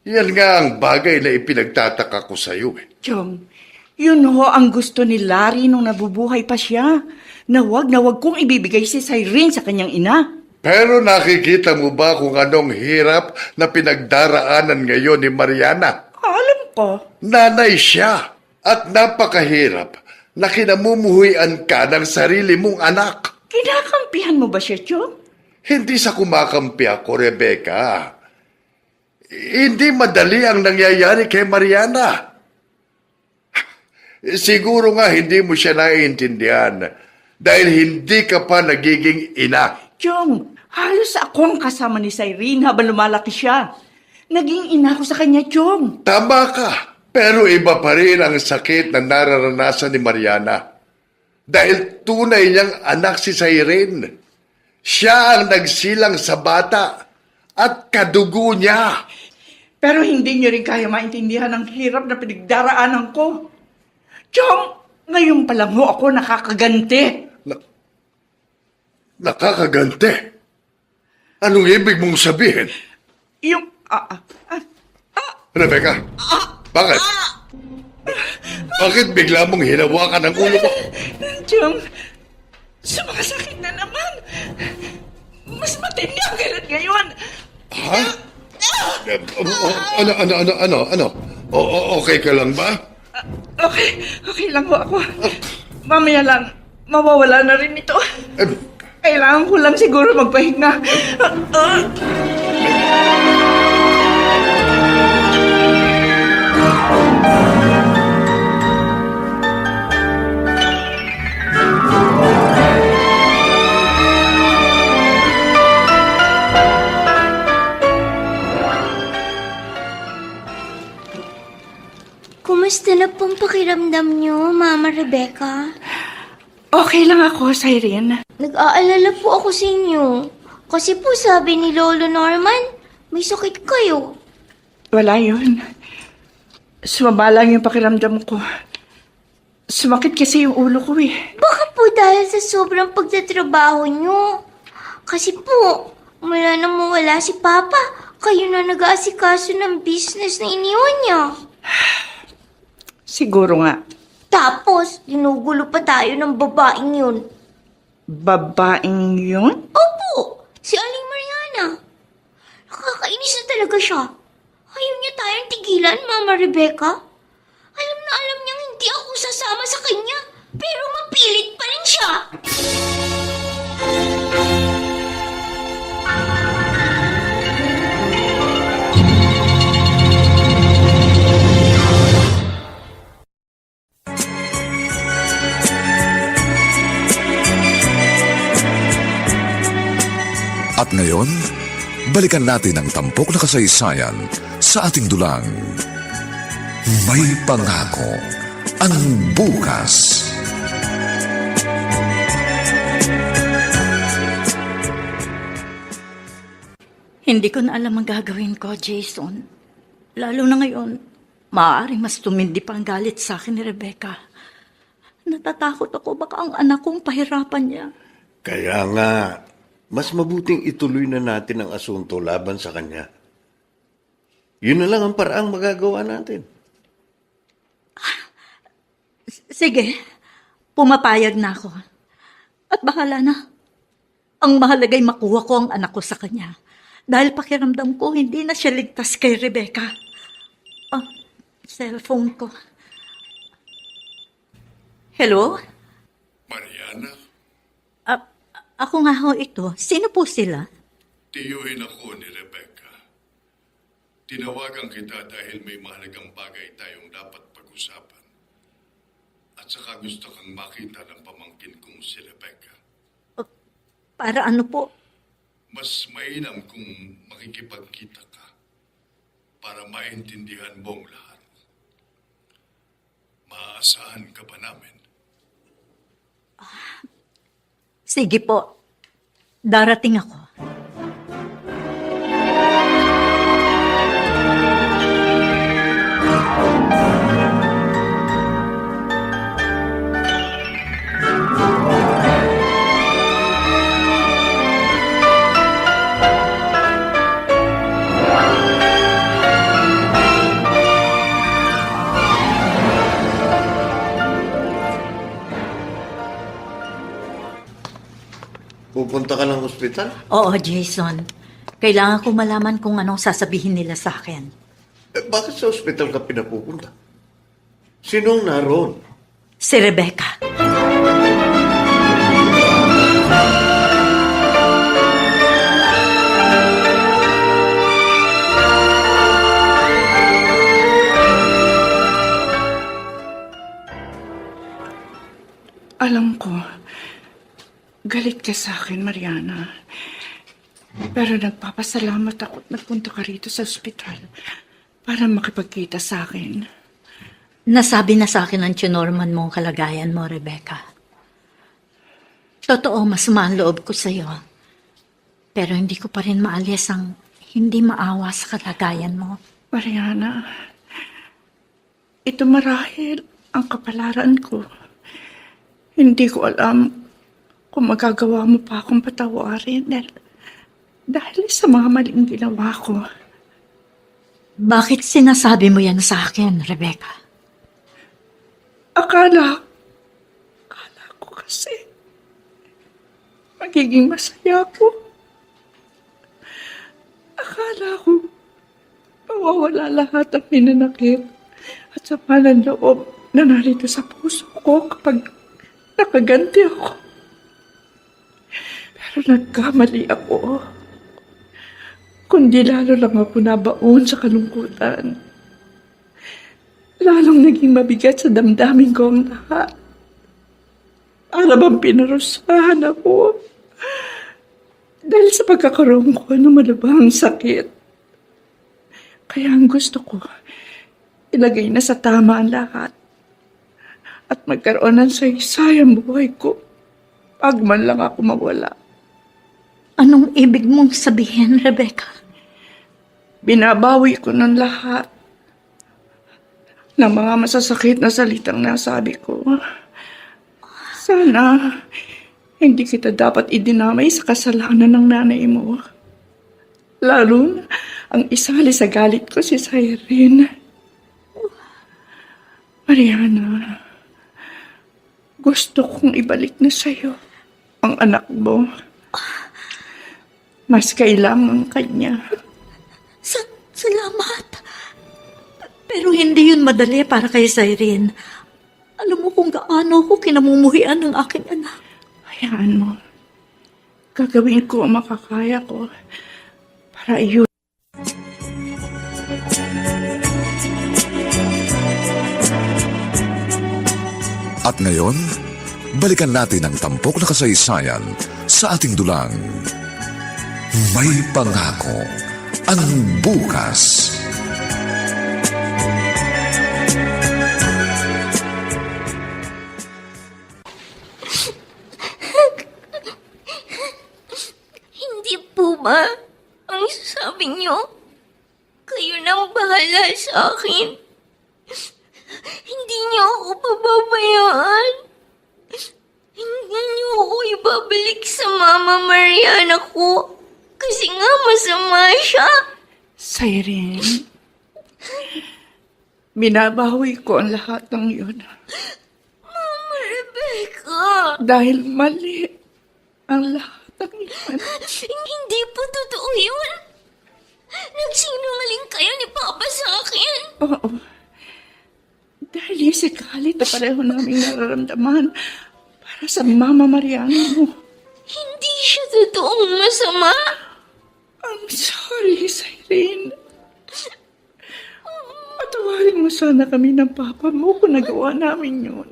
Yan nga ang bagay na ipinagtataka ko sa'yo eh. Chong, yun ho ang gusto ni Larry nung nabubuhay pa siya. Na wag kong ibibigay si Cyrene sa kanyang ina. Pero nakikita mo ba kung anong hirap na pinagdaraanan ngayon ni Mariana? Alam ko. Nanay siya at napakahirap na kinamumuhuyan ka ng sarili mong anak. Kinakampihan mo ba siya, Chong? Hindi sa kumakampi ako, Rebecca. Hindi madali ang nangyayari kay Mariana. Siguro nga hindi mo siya naiintindihan dahil hindi ka pa nagiging ina. Chong, halos ako ang kasama ni Cyrene habang lumalaki siya. Naging ina ko sa kanya, Chong. Tama ka, pero iba pa rin ang sakit na nararanasan ni Mariana. Dahil tunay niyang anak si Cyrene. Siya ang nagsilang sa bata at kadugo niya. Pero hindi niyo rin kaya maintindihan ang hirap na pinagdaraanan ko. Chong, ngayon pa lang ho ako nakakaganti. Nakakagante. Anong ibig mong sabihin? Yung, Rebecca, bakit? Bakit bigla mong hinawakan ang ulo mo? Chong, sumakasakit na naman. Mas matindi ang galit ngayon. Ha? Ano? Okay ka lang ba? Okay lang ho ako. Mamaya lang, mawawala na rin ito. Kailangan ko lang siguro magpahinga. Kumusta na pong pakiramdam niyo, Mama Rebecca? Okay lang ako, Cyrene. Nag-aalala po ako sa inyo. Kasi po sabi ni Lolo Norman, may sakit kayo. Wala yun. Sumaba lang yung pakiramdam ko. Sumakit kasi yung ulo ko eh. Baka po dahil sa sobrang pagtatrabaho niyo. Kasi po, mula nang mawala si Papa, kayo na nag-aasikaso ng business na iniwan niya. Siguro nga. Tapos, ginugulo pa tayo ng babaeng yun. Babaeng yun? Opo, si Aling Mariana. Nakakainis na talaga siya. Ayaw niya tayong tigilan, Mama Rebecca. Alam na alam niyang hindi ako sasama sa kanya, pero mapilit pa rin siya. At ngayon, balikan natin ang tampok na kasaysayan sa ating dulang. May pangako ang bukas. Hindi ko na alam ang gagawin ko, Jason. Lalo na ngayon, maaaring mas tumindi pa ang galit sa akin ni Rebecca. Natatakot ako baka ang anak kong pahirapan niya. Kaya nga, mas mabuting ituloy na natin ang asunto laban sa kanya. Yun na lang ang paraang magagawa natin. Sige, pumapayag na ako. At bahala na. Ang mahalagay makuha ko ang anak ko sa kanya. Dahil pakiramdam ko, hindi na siya ligtas kay Rebecca. Oh, cellphone ko. Hello? Mariana, Ako nga ho ito. Sino po sila? tiyuhin ako ni Rebecca. Tinawagan kita dahil may mahalagang bagay tayong dapat pag-usapan. At saka gusto kang makita ng pamangkin kong si Rebecca. Para ano po? Mas mainam kung makikipagkita ka para maintindihan mo ang lahat. Maaasahan ka ba namin? Sige po. Darating ako. Pupunta ka ng ospital? Oo, Jason. Kailangan ko malaman kung anong sasabihin nila sa akin. Bakit sa ospital ka pinapupunta? Sinong naroon? Si Rebecca. Alam ko, galit ka sa akin, Mariana. Pero nagpapasalamat ako at nagpunta ka rito sa ospital para makipagkita sa akin. Nasabi na sa akin ang chinorman mo ang kalagayan mo, Rebecca. Totoo, masama ang loob ko sa'yo. Pero hindi ko pa rin maalis ang hindi maawa sa kalagayan mo. Mariana, ito marahil ang kapalaran ko. Hindi ko alam kung magagawa mo pa akong patawarin dahil sa mga maling ginawa ko. Bakit sinasabi mo yan sa akin, Rebecca? Akala ko kasi magiging masaya ako. Akala ko mawawala lahat ang pinanakit at sama ng loob na narito sa puso ko kapag nakaganti ako. Pero nagkamali ako. Kundi lalo lang ako nabaon sa kalungkutan. Lalong naging mabigat sa damdamin ko ang lahat. Para bang pinarusahan ako. Dahil sa pagkakaroon ko ng malubhang sakit. Kaya ang gusto ko, ilagay na sa tama ang lahat. At magkaroon ng saysayang buhay ko. Pag man lang ako mawala. Anong ibig mong sabihin, Rebecca? Binabawi ko ng lahat ng mga masasakit na salitang nasabi ko. Sana hindi kita dapat idinamay sa kasalanan ng nanay mo. Lalo na ang isali sa galit ko si Cyrene. Mariana, gusto kong ibalik na sa'yo ang anak mo. Mas kailangan kanya. Salamat. Pero hindi yun madali para kay Cyrene. Alam mo kung gaano ako kinamumuhian ng aking anak. Hayaan mo. Gagawin ko ang makakaya ko para iyon. At ngayon, balikan natin ang tampok na kasaysayan sa ating dulang. May pangako ang bukas. Hindi po ba ang sabi niyo? Kayo nang bahala sa akin. Hindi niyo ako pababayaan. Hindi niyo ako ibabalik sa Mama Mariana ko. Kasi nga masama siya. Cyrene, binabawi ko ang lahat ng yun. Mama Rebecca. Dahil mali ang lahat ng yun. Hindi po totoo yun. Nagsinungaling kayo ni Papa sa akin. Oo. Dahil yung si galit na pareho naming nararamdaman para sa Mama Mariana mo. Hindi siya totoong masama. I'm sorry, Cyrene. Patawarin mo sana kami ng Papa mo kung nagawa namin yun.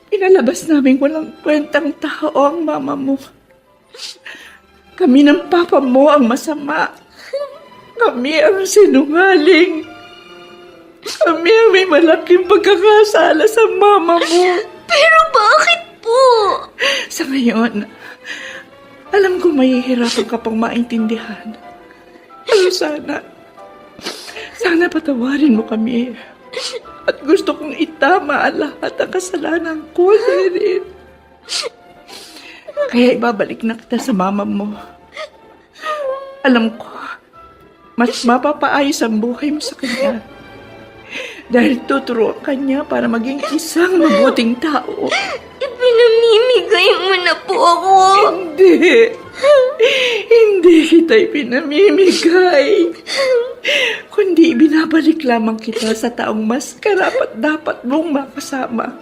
Pinalabas namin walang kwentang tao ang Mama mo. Kami ng Papa mo ang masama. Kami ang sinungaling. Kami ang may malaking pagkakasala sa Mama mo. Pero bakit po? Sa ngayon, alam ko mahihirapan ka pang maintindihan. Pero sana patawarin mo kami. At gusto kong itama ang lahat ng kasalanan ko, Irene. Kaya ibabalik na kita sa mama mo. Alam ko, mas mapapaayos ang buhay mo sa kanya. Dahil tuturuan ka niya para maging isang mabuting tao. Ipinamimigay mo na po ako. Hindi. Hindi kita ipinamimigay. Kundi binabalik lamang kita sa taong mas karapat-dapat mong makasama.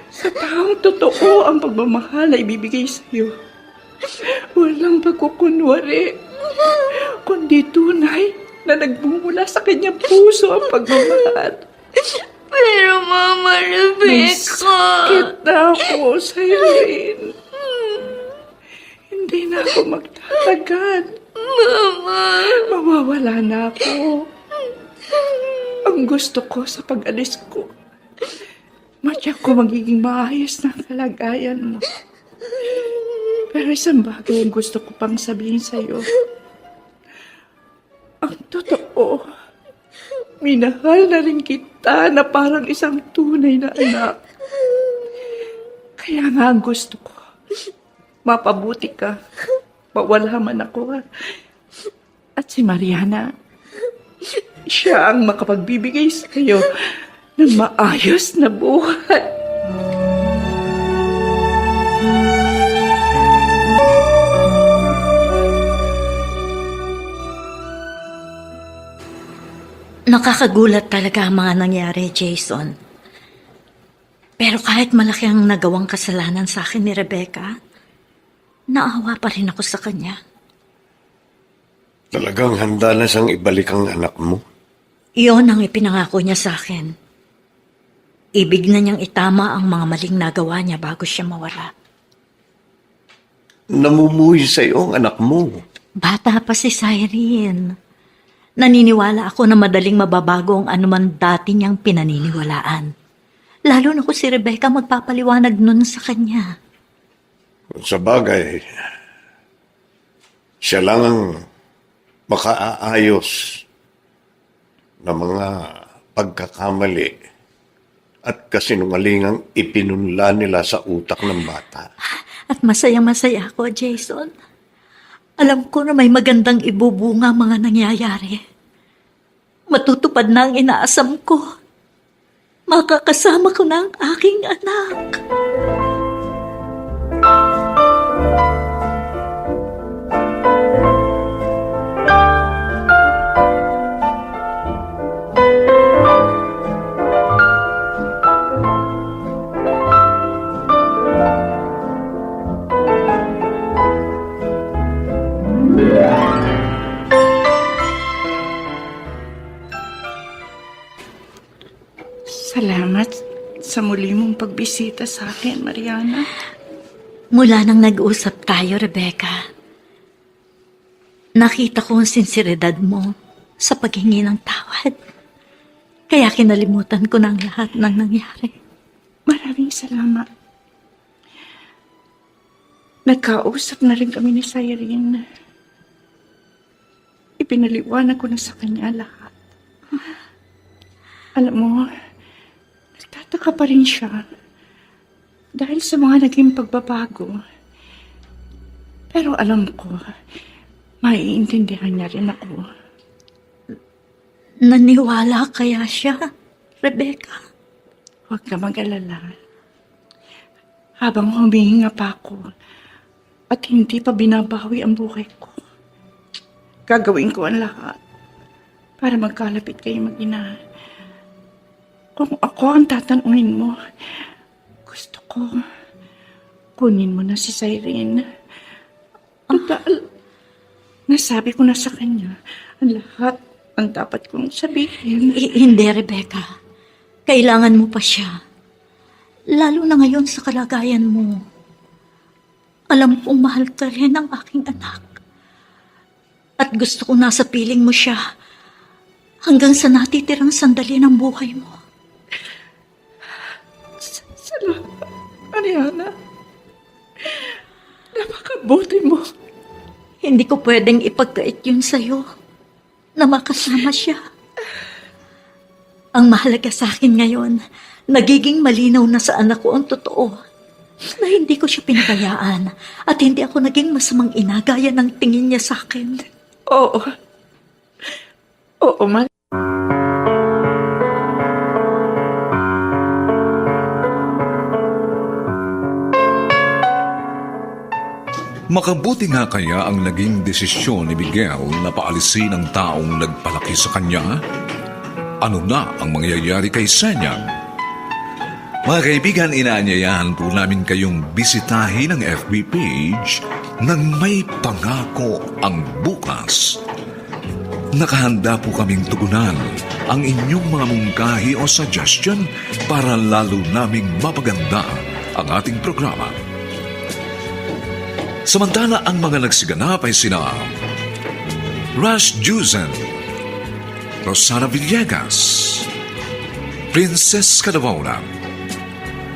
Sa taong totoo ang pagmamahal ay ibibigay sa iyo. Walang pagkukunwari, kundi tunay na nagbumula sa kanyang puso ang pagmamahal. Pero Mama May Rebecca... sakit na ako, Irene. Hindi na ako magtatagal. Mama... Mawawala na ako. Ang gusto ko sa pag-alis ko, matyak ko magiging maayos na ang kalagayan mo. Pero isang bagay ang gusto ko pang sabihin sa'yo. Ang totoo, minahal na rin kita na parang isang tunay na anak. Kaya nga ang gusto ko, mapabuti ka, mawala man ako. At si Mariana, siya ang makapagbibigay sa iyo ng maayos na buhay. Nakakagulat talaga ang mga nangyari, Jason. Pero kahit malaki ang nagawang kasalanan sa akin ni Rebecca, naawa pa rin ako sa kanya. Talagang handa na siyang ibalik ang anak mo. Iyon ang ipinangako niya sa akin. Ibig na niyang itama ang mga maling nagawa niya bago siya mawala. Namumuhi sa iyo ang anak mo. Bata pa si Cyrene. Naniniwala ako na madaling mababago ang anuman dati niyang pinaniniwalaan. Lalo na kung si Rebecca magpapaliwanag nun sa kanya. Sa bagay, siya lang ang makaaayos ng mga pagkakamali at kasinungalingang ipinunla nila sa utak ng bata. At masaya-masaya ako, Jason. Alam ko na may magandang ibubunga mga nangyayari. Matutupad na ang inaasam ko. Makakasama ko na ang aking anak. Salamat sa muli mong pagbisita sa akin, Mariana. Mula nang nag-usap tayo, Rebecca, nakita ko ang sinseridad mo sa paghingi ng tawad. Kaya kinalimutan ko na ang lahat ng nangyari. Maraming salamat. Nagkausap na rin kami ni Cyrene. Ipinaliwanag ko na sa kanya lahat. Alam mo, nagtataka pa rin siya dahil sa mga naging pagbabago. Pero alam ko, maiintindihan niya rin ako. Naniwala kaya siya, Rebecca? Huwag ka mag-alala. Habang humihinga pa ako at hindi pa binabawi ang buhay ko, gagawin ko ang lahat para magkalapit kayo mag-ina. Kung ako ang tatanungin mo, gusto ko kunin mo na si Cyrene. Total, nasabi ko na sa kanya ang lahat ang dapat kong sabihin. Hindi, Rebecca. Kailangan mo pa siya. Lalo na ngayon sa kalagayan mo. Alam kong mahal ka rin ang aking anak. At gusto kong nasa piling mo siya hanggang sa natitirang sandali ng buhay mo. Salamat, Mariana. Napakabuti mo. Hindi ko pwedeng ipagkait yun sa'yo na makasama siya. Ang mahalaga sa akin ngayon, nagiging malinaw na sa anak ko ang totoo na hindi ko siya pinabayaan at hindi ako naging masamang ina gaya ng tingin niya sa akin. Oo. Oo, man. Makabuti nga kaya ang naging desisyon ni Miguel na paalisin ang taong nagpalaki sa kanya? Ano na ang mangyayari kay Senyang? Mga kaibigan, inaanyayahan po namin kayong bisitahin ang FB page ng May Pangako ang Bukas. Nakahanda po kaming tugunan ang inyong mga mungkahi o suggestion para lalo naming mapaganda ang ating programa. Samantala ang mga nagsiganap ay sina Rush Juzen, Rosana Villegas, Princess Cadavona,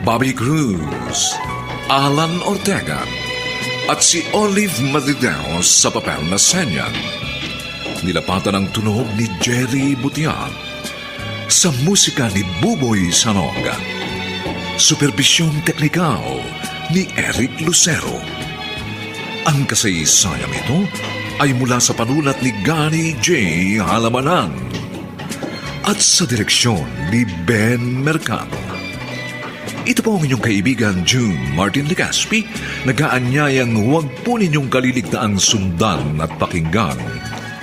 Bobby Cruz, Alan Ortega, at si Olive Madideos sa papel na Senyan. Nilapatan ang tunog ni Jerry Butian sa musika ni Buboy Sanoga. Supervisyong teknikal ni Eric Lucero. Ang kasaysayang ito ay mula sa panulat ni Gani J. Halamanan at sa direksyon ni Ben Mercado. Ito po ang inyong kaibigan June Martin Legaspi, nag-aanyayang huwag po ninyong kaliligtaang sundan at pakinggan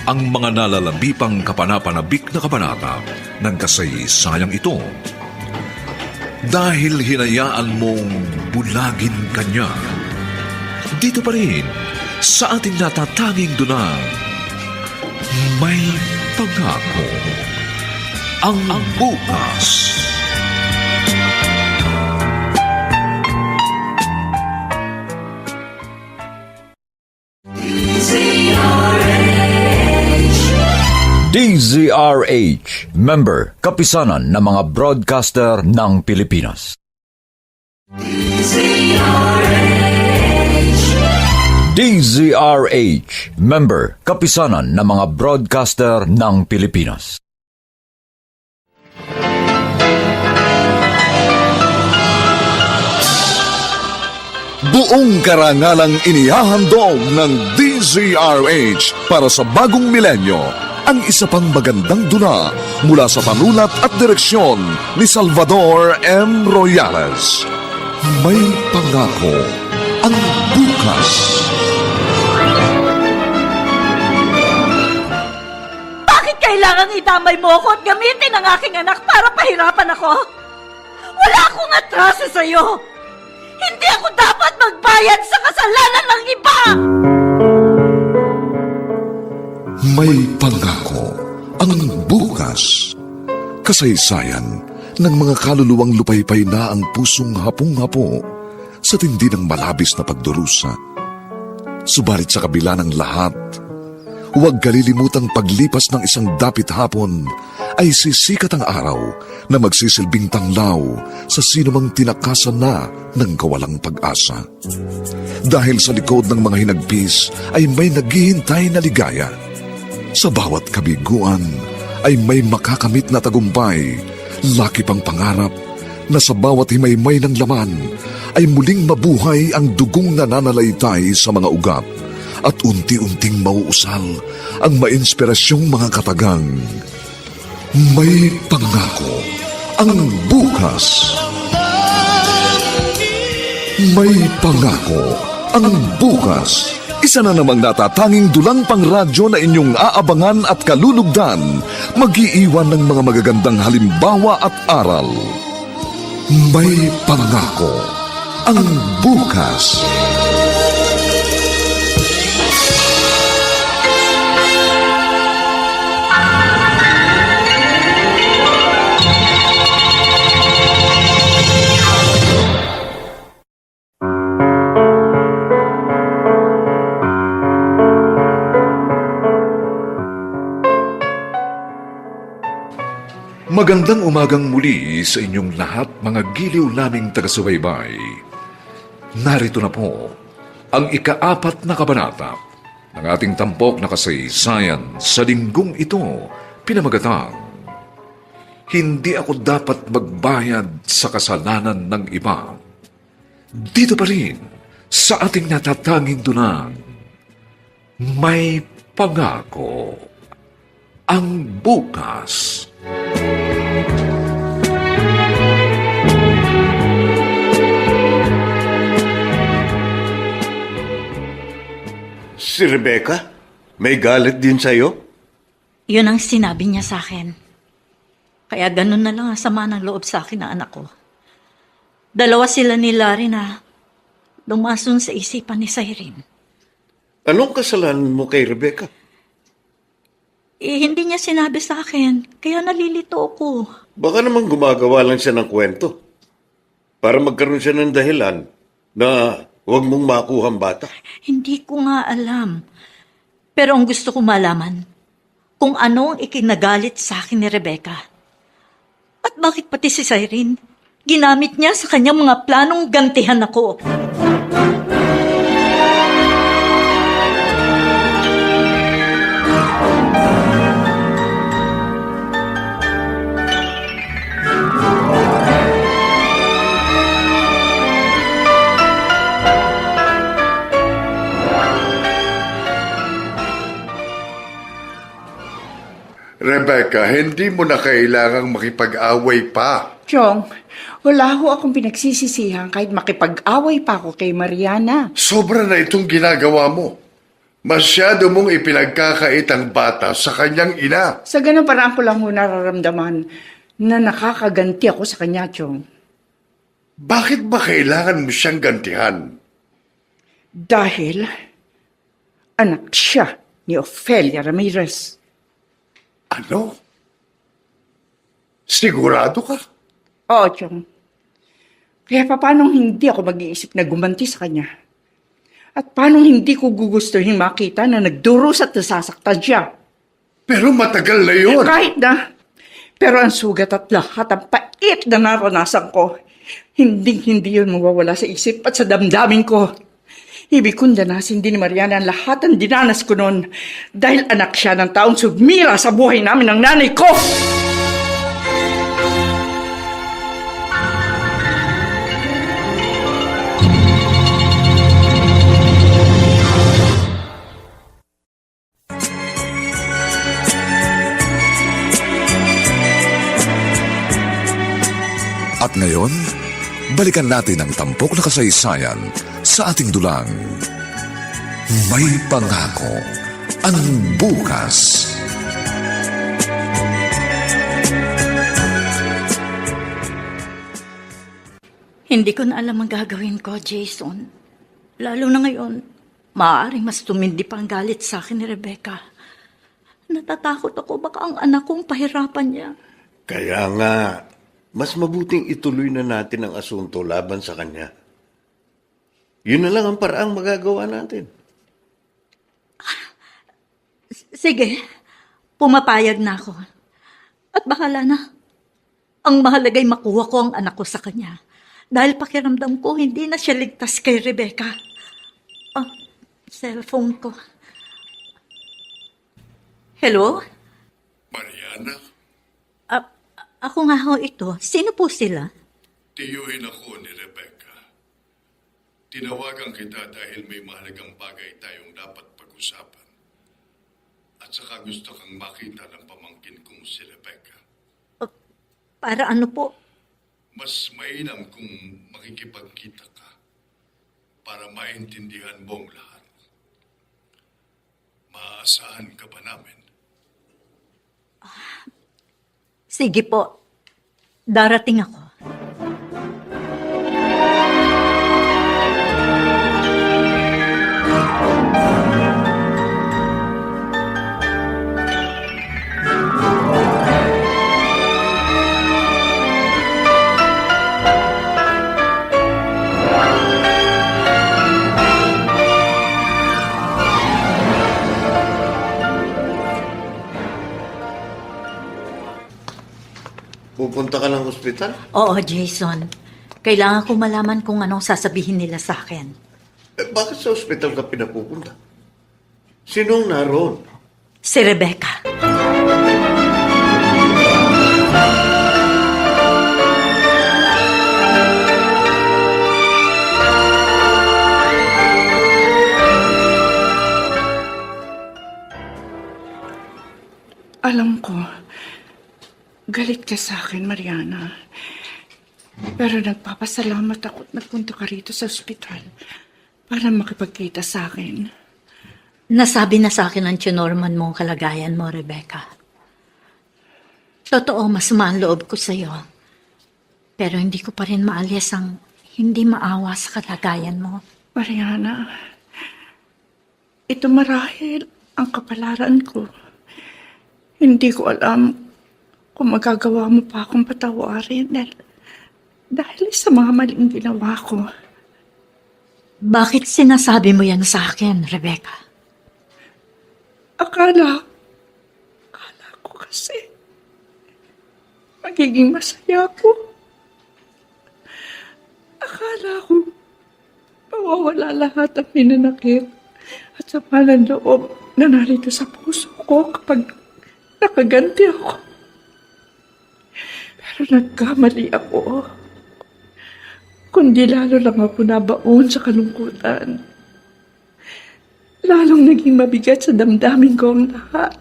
ang mga nalalabipang kapanapanabik na kabanata ng kasaysayang ito. Dahil hinayaan mong bulagin kanya, dito pa rin sa ating natatanging dunang May Pangako ang Bukas. DZRH, member, kapisanan ng mga broadcaster ng Pilipinas. DZRH, member, kapisanan ng mga broadcaster ng Pilipinas. Buong karangalang inihahandog ng DZRH para sa bagong milenyo ang isa pang magandang dula mula sa panulat at direksyon ni Salvador M. Royales. May Pangako ang Bukas. Bakit kailangang idamay mo ako at gamitin ang aking anak para pahirapan ako? Wala akong atraso sa'yo! Hindi ako dapat magbayad sa kasalanan ng iba! May Pangako ang Bukas. Kasaysayan ng mga kaluluwang lupaypay na ang pusong hapong-hapo sa tindi ng malabis na pagdurusa. Subalit sa kabila ng lahat, huwag kalilimutang paglipas ng isang dapit hapon ay sisikat ang araw na magsisilbing tanglaw sa sinumang tinakasan na ng kawalang pag-asa. Dahil sa likod ng mga hinagpis ay may naghihintay na ligaya. Sa bawat kabiguan ay may makakamit na tagumpay, laki pang pangarap na sa bawat himaymay ng laman ay muling mabuhay ang dugong nananalaytay sa mga ugat at unti-unting mauusal ang mainspirasyong mga katagang. May Pangako ang Bukas. May Pangako ang Bukas. Isa na namang natatanging dulang pangradyo na inyong aabangan at kalulugdan, mag-iiwan ng mga magagandang halimbawa at aral. May Pangako ang Bukas. Magandang umagang muli sa inyong lahat, mga giliw naming taga-subaybay. Narito na po ang ika-4 na kabanata ng ating tampok na kasaysayan sa linggong ito, pinamagatang, Hindi ako dapat magbayad sa kasalanan ng iba. Dito pa rin, sa ating natatanging dunang, may pangako ang bukas. Si Rebecca? May galit din sa'yo? Yun ang sinabi niya sa akin. Kaya ganun na lang ang sama ng loob sa akin ng anak ko. Dalawa sila ni Larry na lumason sa isipan ni Cyrene. Anong kasalanan mo kay Rebecca? Hindi niya sinabi sa akin, kaya nalilito ako. Baka naman gumagawa lang siya ng kwento. Para magkaroon siya ng dahilan na huwag mong makuha ang bata. Hindi ko nga alam. Pero ang gusto ko malaman, kung ano ang ikinagalit sa akin ni Rebecca. At bakit pati si Cyrene, ginamit niya sa kanyang mga planong gantihan ako. Rebecca, hindi mo na kailangang makipag-away pa. Chong, wala ho akong pinagsisisihan kahit makipag-away pa ako kay Mariana. Sobra na itong ginagawa mo. Masyado mong ipinagkakait ang bata sa kanyang ina. Sa ganun paraan ko lang ho nararamdaman na nakakaganti ako sa kanya, Chong. Bakit ba kailangan mo siyang gantihan? Dahil anak siya ni Ofelia Ramirez. Ano? Sigurado ka? Oo, Chong. Kaya paano hindi ako mag-iisip na gumanti sa kanya? At paano hindi ko gugustuhin makita na nagdurusa at nasasaktan siya? Pero matagal na yun. Kahit na. Pero ang sugat at lahat ang pait na naranasan ko, hindi yun mawawala sa isip at sa damdamin ko. Ibig kong danasin din ni Mariana ang lahat ang dinanas ko noon dahil anak siya ng taong sumira sa buhay namin ng nanay ko. At ngayon, balikan natin ang tampok na kasaysayan sa ating dulang. May pangako ang bukas. Hindi ko na alam ang gagawin ko, Jason. Lalo na ngayon, maaaring mas tumindi pa ang galit sa akin ni Rebecca. Natatakot ako baka ang anak kong pahirapan niya. Kaya nga, mas mabuting ituloy na natin ang asunto laban sa kanya. Yun na lang ang paraang magagawa natin. Sige, pumapayag na ako. At bahala na. Ang mahalagay makuha ko ang anak ko sa kanya. Dahil pakiramdam ko, hindi na siya ligtas kay Rebecca. Oh, cellphone ko. Hello? Mariana, Ako nga ho ito. Sino po sila? tiyuhin ako ni Rebecca. Tinawagan kita dahil may mahalagang bagay tayong dapat pag-usapan. At saka gusto kang makita ng pamangkin kong si Rebecca. Para ano po? Mas mainam kung makikipagkita ka para maintindihan mo ang lahat. Maaasahan ka ba namin? Sige po. Darating ako. Pupunta ka ng ospital? Oo, Jason. Kailangan ko malaman kung anong sasabihin nila sa akin. Bakit sa ospital ka pinapupunta? Sinong naroon? Si Rebecca. Alam ko, galit ka sa akin, Mariana. Pero nagpapasalamat ako at nagpunta ka rito sa ospital para makipagkita sa akin. Nasabi na sa akin ang tinorman mo ang kalagayan mo, Rebecca. Totoo, masama ang loob ko sa'yo. Pero hindi ko pa rin maalis ang hindi maawa sa kalagayan mo. Mariana, ito marahil ang kapalaran ko. Hindi ko alam kung magagawa mo pa akong patawarin dahil sa mga maling ginawa ko. Bakit sinasabi mo yan sa akin, Rebecca? Akala ko kasi magiging masaya ako. Akala ko mawawala lahat ang minanakit at sa ng loob na narito sa puso ko kapag nakaganti ako. Pero nagkamali ako. Kundi lalo lang ako nabaon sa kalungkutan. Lalong naging mabigat sa damdamin ko ang lahat.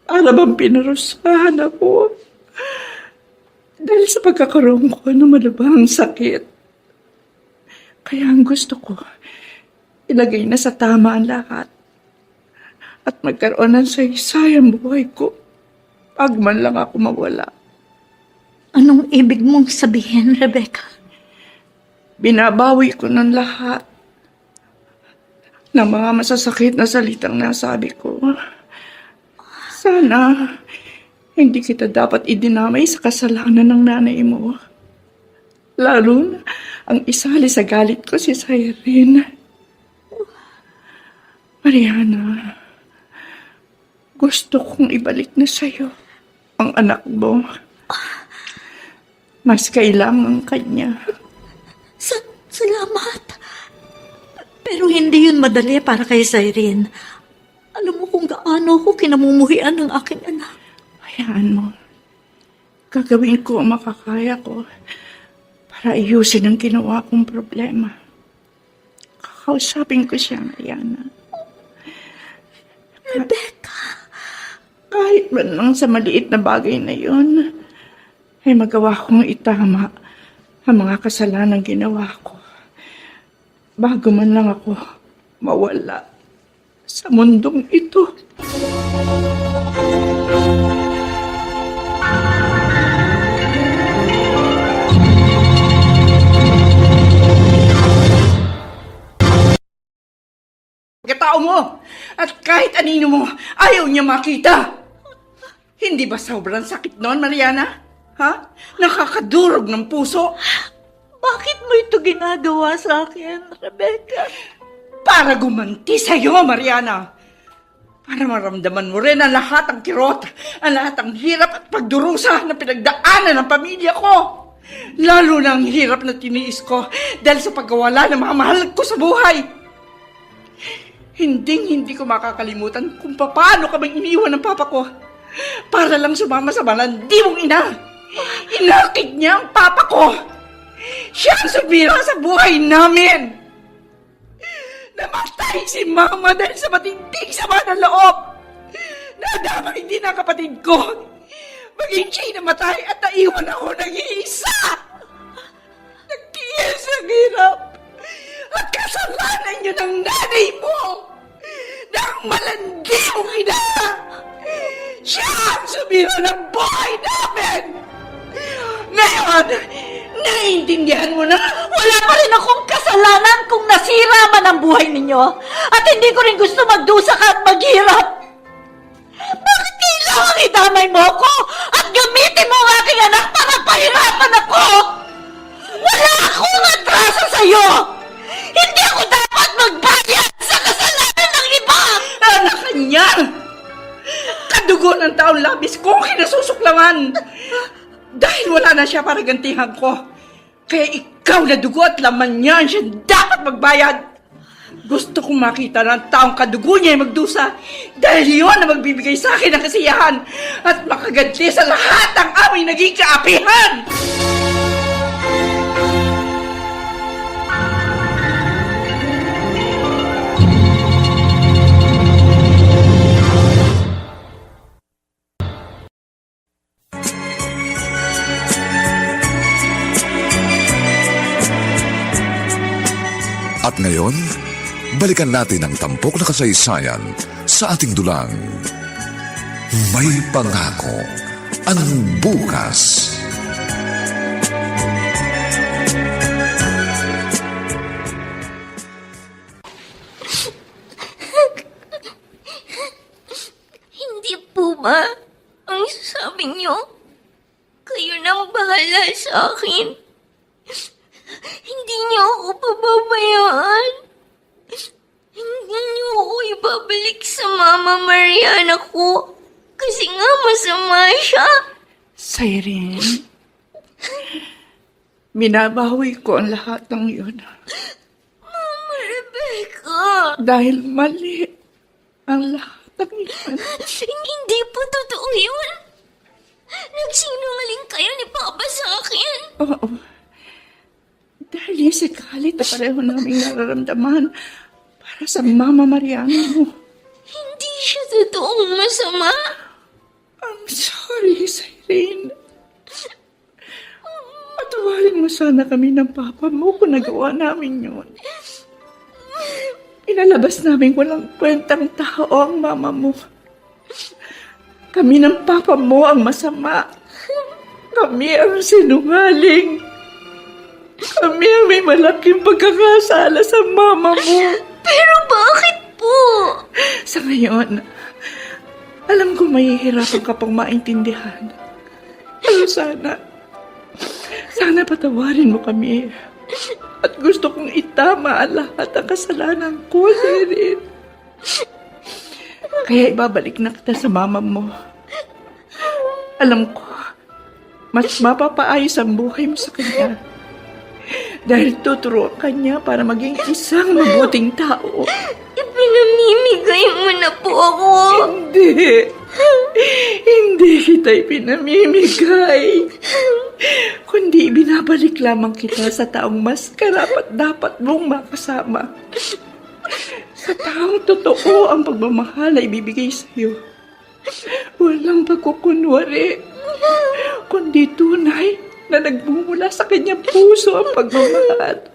Para bang pinarusahan ako. Dahil sa pagkakaroon ko ng malubhang sakit. Kaya ang gusto ko, ilagay na sa tama ang lahat. At magkaroon ng saysayang buhay ko. Pag man lang ako mawala. Anong ibig mong sabihin, Rebecca? Binabawi ko ng lahat ng mga masasakit na salitang nasabi ko. Sana hindi kita dapat idinamay sa kasalanan ng nanay mo. Lalo na ang isali sa galit ko si Cyrene. Mariana, gusto kong ibalik na sa'yo ang anak mo. Mas kailangan kanya. Salamat. Pero hindi yun madali para kay Cyrene. Alam mo kung gaano ako kinamumuhian ng aking anak. Hayaan mo. Gagawin ko ang makakaya ko para ayusin ang ginawa kong problema. Kakausapin ko siya, Mariana. Rebecca. Kahit man lang sa maliit na bagay na yun, ay magawa kong itama ang mga kasalanang ginawa ko. Bago man lang ako mawala sa mundong ito. Pagkatao mo at kahit anino mo, ayaw niya makita. Hindi ba sobrang sakit noon, Mariana? Ha? Nakakadurog ng puso. Bakit mo ito ginagawa sa akin, Rebecca? Para gumanti sa'yo, Mariana. Para maramdaman mo rin ang lahat ng kirot, ang lahat ng hirap at pagdurusa na pinagdaanan ng pamilya ko. Lalo na ang hirap na tiniis ko dahil sa pagkawala ng mga mahal ko sa buhay. Hindi ko makakalimutan kung paano kaming iniwan ng papa ko para lang sumama sa malandi mong ina. Inakit niya ang papa ko. Siya ang sumira sa buhay namin. Namatay si mama dahil sa matinding sama ng loob. Nadamay din ang kapatid ko. Maging siya'y namatay at naiwan ako nag-iisa. Nagtiis ang hirap. At kasalanan niyo ng nanay mo. Ng malandi mong ina. Siya ang sumira ng buhay namin. Ngayon, naiintindihan mo na? Wala pa rin akong kasalanan kung nasira man ang buhay ninyo. At hindi ko rin gusto magdusa ka at maghirap. Bakit kailangan idamay mo ako at gamitin mo ang aking anak para pahirapan ako? Wala akong atraso sa'yo. Hindi ako dapat magbayad sa kasalanan ng iba. Anak niya! Kadugo ng taong labis kong kinasusuklaman. Dahil wala na siya para gantihan ko. Kaya ikaw na dugo at laman niyan, siya dapat magbayad. Gusto kong makita ng taong kadugo niya ay magdusa dahil yun na magbibigay sa akin ng kasiyahan at makaganti sa lahat ng aming naging kaapihan. At ngayon, balikan natin ang tampok na kasaysayan sa ating dulang. May pangako ang bukas. Hindi po ba ang sabi niyo? Kayo nang bahala sa akin. Hindi niyo ako pababayaan. Hindi niyo ako ibabalik sa Mama Mariana ko. Kasi nga masama siya. Siren, minabawi ko ang lahat ng yun. Mama Rebecca. Dahil mali ang lahat ng yun. Hindi po totoo yun. Nagsinungaling kayo ni Papa sa akin. Oo. Dahil yung sikalit na pareho naming nararamdaman para sa Mama Mariana mo. Hindi siya totoong masama. I'm sorry, Siren. Patawarin mo sana kami ng Papa mo kung nagawa namin yun. Inalabas namin walang kwentang tao ang Mama mo. Kami ng Papa mo ang masama. Kami ang sinungaling. Kami ang may malaking pagkakasala sa Mama mo. Pero bakit po? Sa ngayon, alam ko mahihirapan ka pang maintindihan. Pero sana patawarin mo kami. At gusto kong itama ang lahat ng kasalanan ko, Sirin. Kaya ibabalik na kita sa Mama mo. Alam ko, mas mapapaayos ang buhay mo sa kanya. Dahil tuturuan ka niya para maging isang mabuting tao. Ipinamimigay mo na po ako. Hindi. Hindi kita ipinamimigay. Kundi binabalik lamang kita sa taong mas karapat-dapat mong makasama. Sa taong totoo ang pagmamahal ay ibibigay sa iyo. Walang pagkukunwari. Kundi tunay na nagmumula sa kanyang puso ang pagmamahal.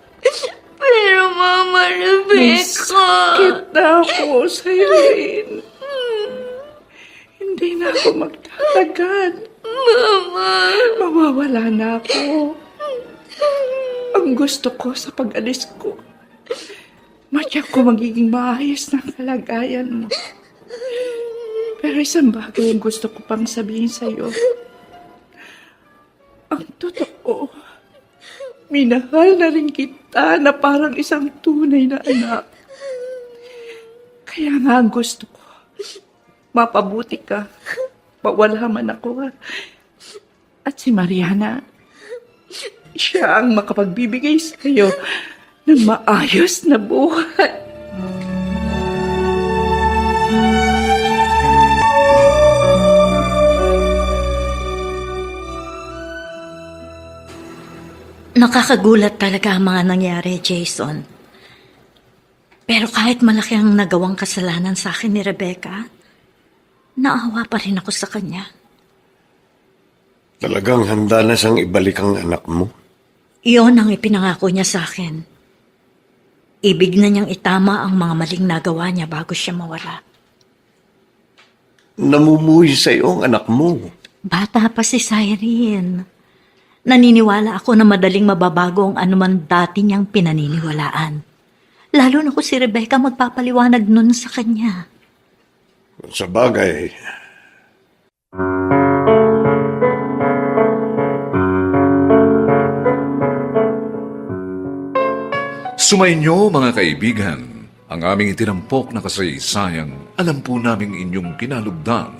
Pero Mama May Rebecca. sakit na ako, Siren. Hindi na ako magtatagal. Mama. Mawawala na ako. Ang gusto ko sa pag-alis ko, matyak ko magiging maayos na kalagayan mo. Pero isang bagay ang gusto ko pang sabihin sa'yo. Ang totoo, minahal na rin kita na parang isang tunay na anak. Kaya nga ang gusto ko, mapabuti ka, mawala man ako. At si Mariana, siya ang makapagbibigay sa iyo ng maayos na buhay. Nakakagulat talaga ang mga nangyari, Jason. Pero kahit malaki ang nagawang kasalanan sa akin ni Rebecca, naawa pa rin ako sa kanya. Talagang handa na siyang ibalik ang anak mo. Iyon ang ipinangako niya sa akin. Ibig na niyang itama ang mga maling nagawa niya bago siya mawala. Namumuhi sa iyo ang anak mo. Bata pa si Cyrene. Naniniwala ako na madaling mababago ang anuman dati niyang pinaniniwalaan. Lalo na kung si Rebecca magpapaliwanag nun sa kanya. Sa bagay, Sumainyo mga kaibigan, ang aming itinampok na kasaysayang alam po naming inyong kinalugdan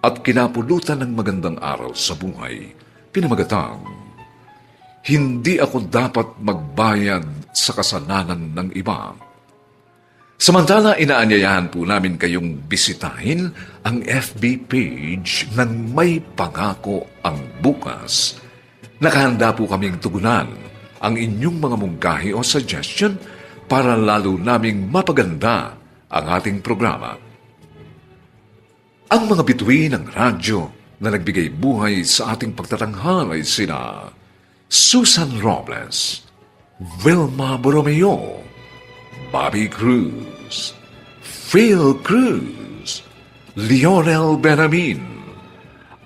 at kinapulutan ng magandang araw sa buhay. Pinamagatang Hindi ako dapat magbayad sa kasalanan ng iba. Samantala, inaanyayahan po namin kayong bisitahin ang FB page ng May Pangako ang Bukas. Nakahanda po kaming tugunan ang inyong mga mungkahi o suggestion para lalo naming mapaganda ang ating programa. Ang mga bituin ng radyo na nagbigay buhay sa ating pagtatanghal ay sina Susan Robles, Vilma Borromeo, Bobby Cruz, Phil Cruz, Lionel Benamin,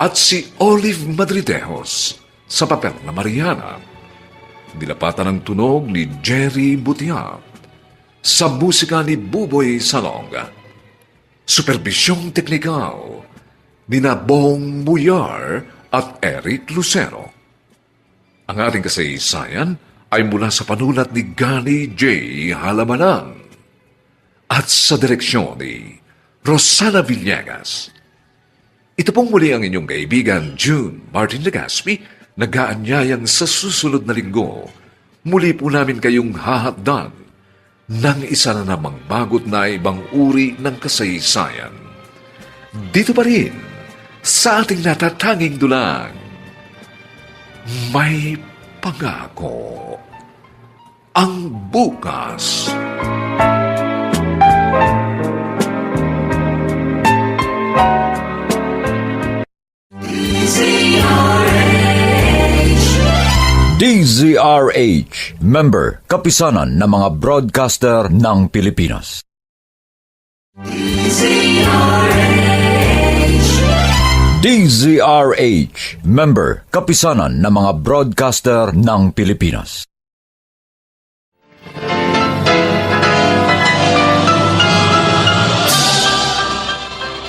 at si Olive Madridejos sa papel na Mariana. Nilapatan ng tunog ni Jerry Butiap, sa musika ni Buboy Salonga. Supervisyong teknikal ni Bong Muyar at Eric Lucero. Ang ating kasaysayan ay mula sa panulat ni Gani J. Halamanan at sa direksyon ni Rosana Villegas. Ito pong muli ang inyong kaibigan June Martin Legaspi, nag-aanyayang sa susunod na linggo. Muli po namin kayong hahatdan ng isa na namang bagot na ibang uri ng kasaysayan. Dito pa rin sa ating natatanging dulang, May Pangako ang Bukas. DZRH, member, kapisanan ng mga broadcaster ng Pilipinas. DZRH, member, kapisanan ng mga broadcaster ng Pilipinas.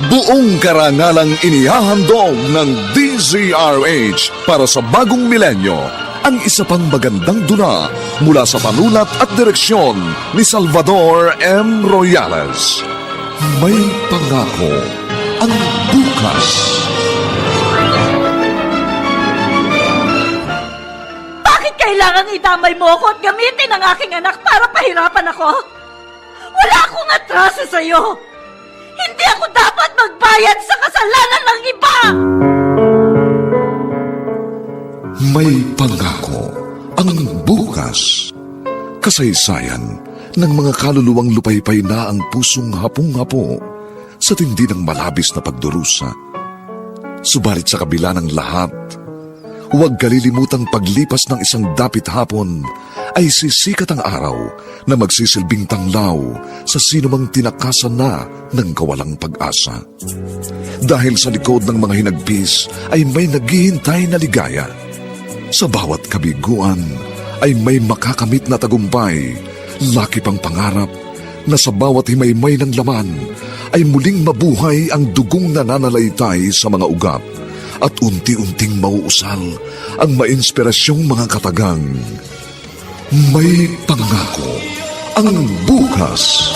Buong karangalang inihahandog ng DZRH para sa bagong milenyo ang isa pang magandang dula mula sa panulat at direksyon ni Salvador M. Royales. May Pangako ang Bukas. Bakit kailangang idamay mo ako at gamitin ang aking anak para pahirapan ako? Wala akong atraso sa'yo! Hindi ako dapat magbayad sa kasalanan ng iba! May Pangako ang Bukas. Kasaysayan ng mga kaluluwang lupaypay na ang pusong hapong-hapo sa tindi ng malabis na pagdurusa. Subalit sa kabila ng lahat, huwag kalilimutang paglipas ng isang dapit hapon ay sisikat ang araw na magsisilbing tanglaw sa sinumang tinakasan na ng kawalang pag-asa. Dahil sa likod ng mga hinagpis ay may naghihintay na ligaya. Sa bawat kabiguan ay may makakamit na tagumpay, laki pang pangarap na sa bawat himaymay ng laman ay muling mabuhay ang dugong nananalaytay sa mga ugat at unti-unting mauusal ang mainspirasyong mga katagang. May Pangako ang Bukas.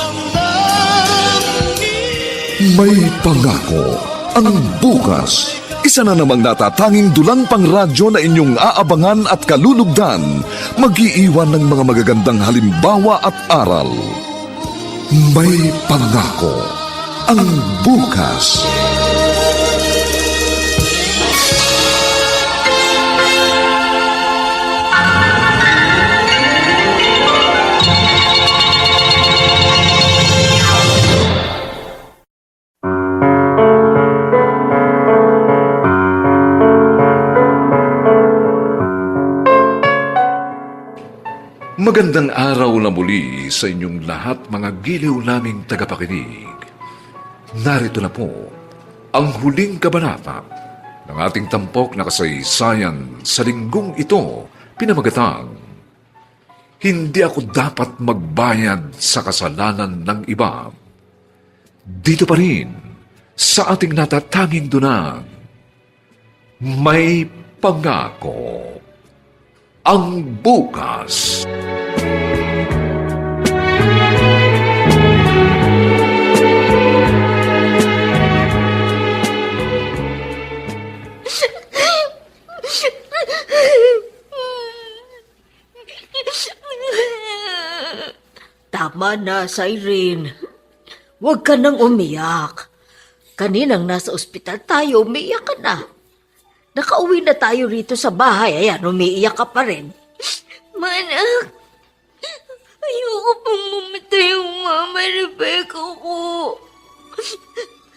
May Pangako ang Bukas. Isa na namang natatanging dulang pangradyo na inyong aabangan at kalulugdan, mag-iiwan ng mga magagandang halimbawa at aral. May Pangako ang Bukas. Magandang araw na muli sa inyong lahat, mga giliw naming tagapakinig. Narito na po ang huling kabanata ng ating tampok na kasaysayan sa linggong ito, pinamagatang Hindi ako dapat magbayad sa kasalanan ng iba. Dito pa rin sa ating natatanging dunang, May Pangako ang Bukas. Tama na, Irene. Huwag ka nang umiyak. Kaninang nasa ospital tayo, umiiyak ka na. Nakauwi na tayo rito sa bahay, ayan, umiiyak ka pa rin. Manak, ayoko pang mamatay ang mama Rebecca ko.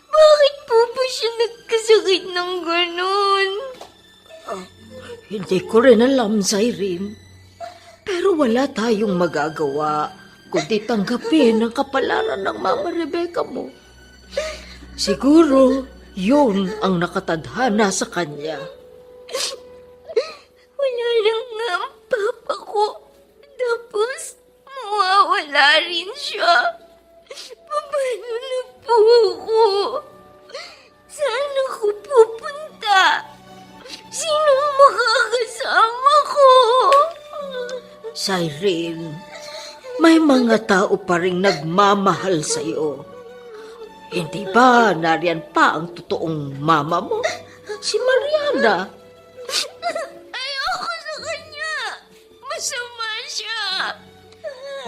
Bakit po ba siya nagkasakit ng ganun? Hindi ko rin alam, Irene. Pero wala tayong magagawa kundi tanggapin ang kapalaran ng Mama Rebecca mo. Siguro, yun ang nakatadhana sa kanya. Wala lang nga ang papa ko. Tapos, mawawala rin siya. Paano na po ako? Saan ako pupunta? Sinong makakasama ko? Irene, may mga tao pa rin nagmamahal sa'yo. Hindi ba nariyan pa ang totoong mama mo? Si Mariana. Ayoko sa kanya. Masama siya.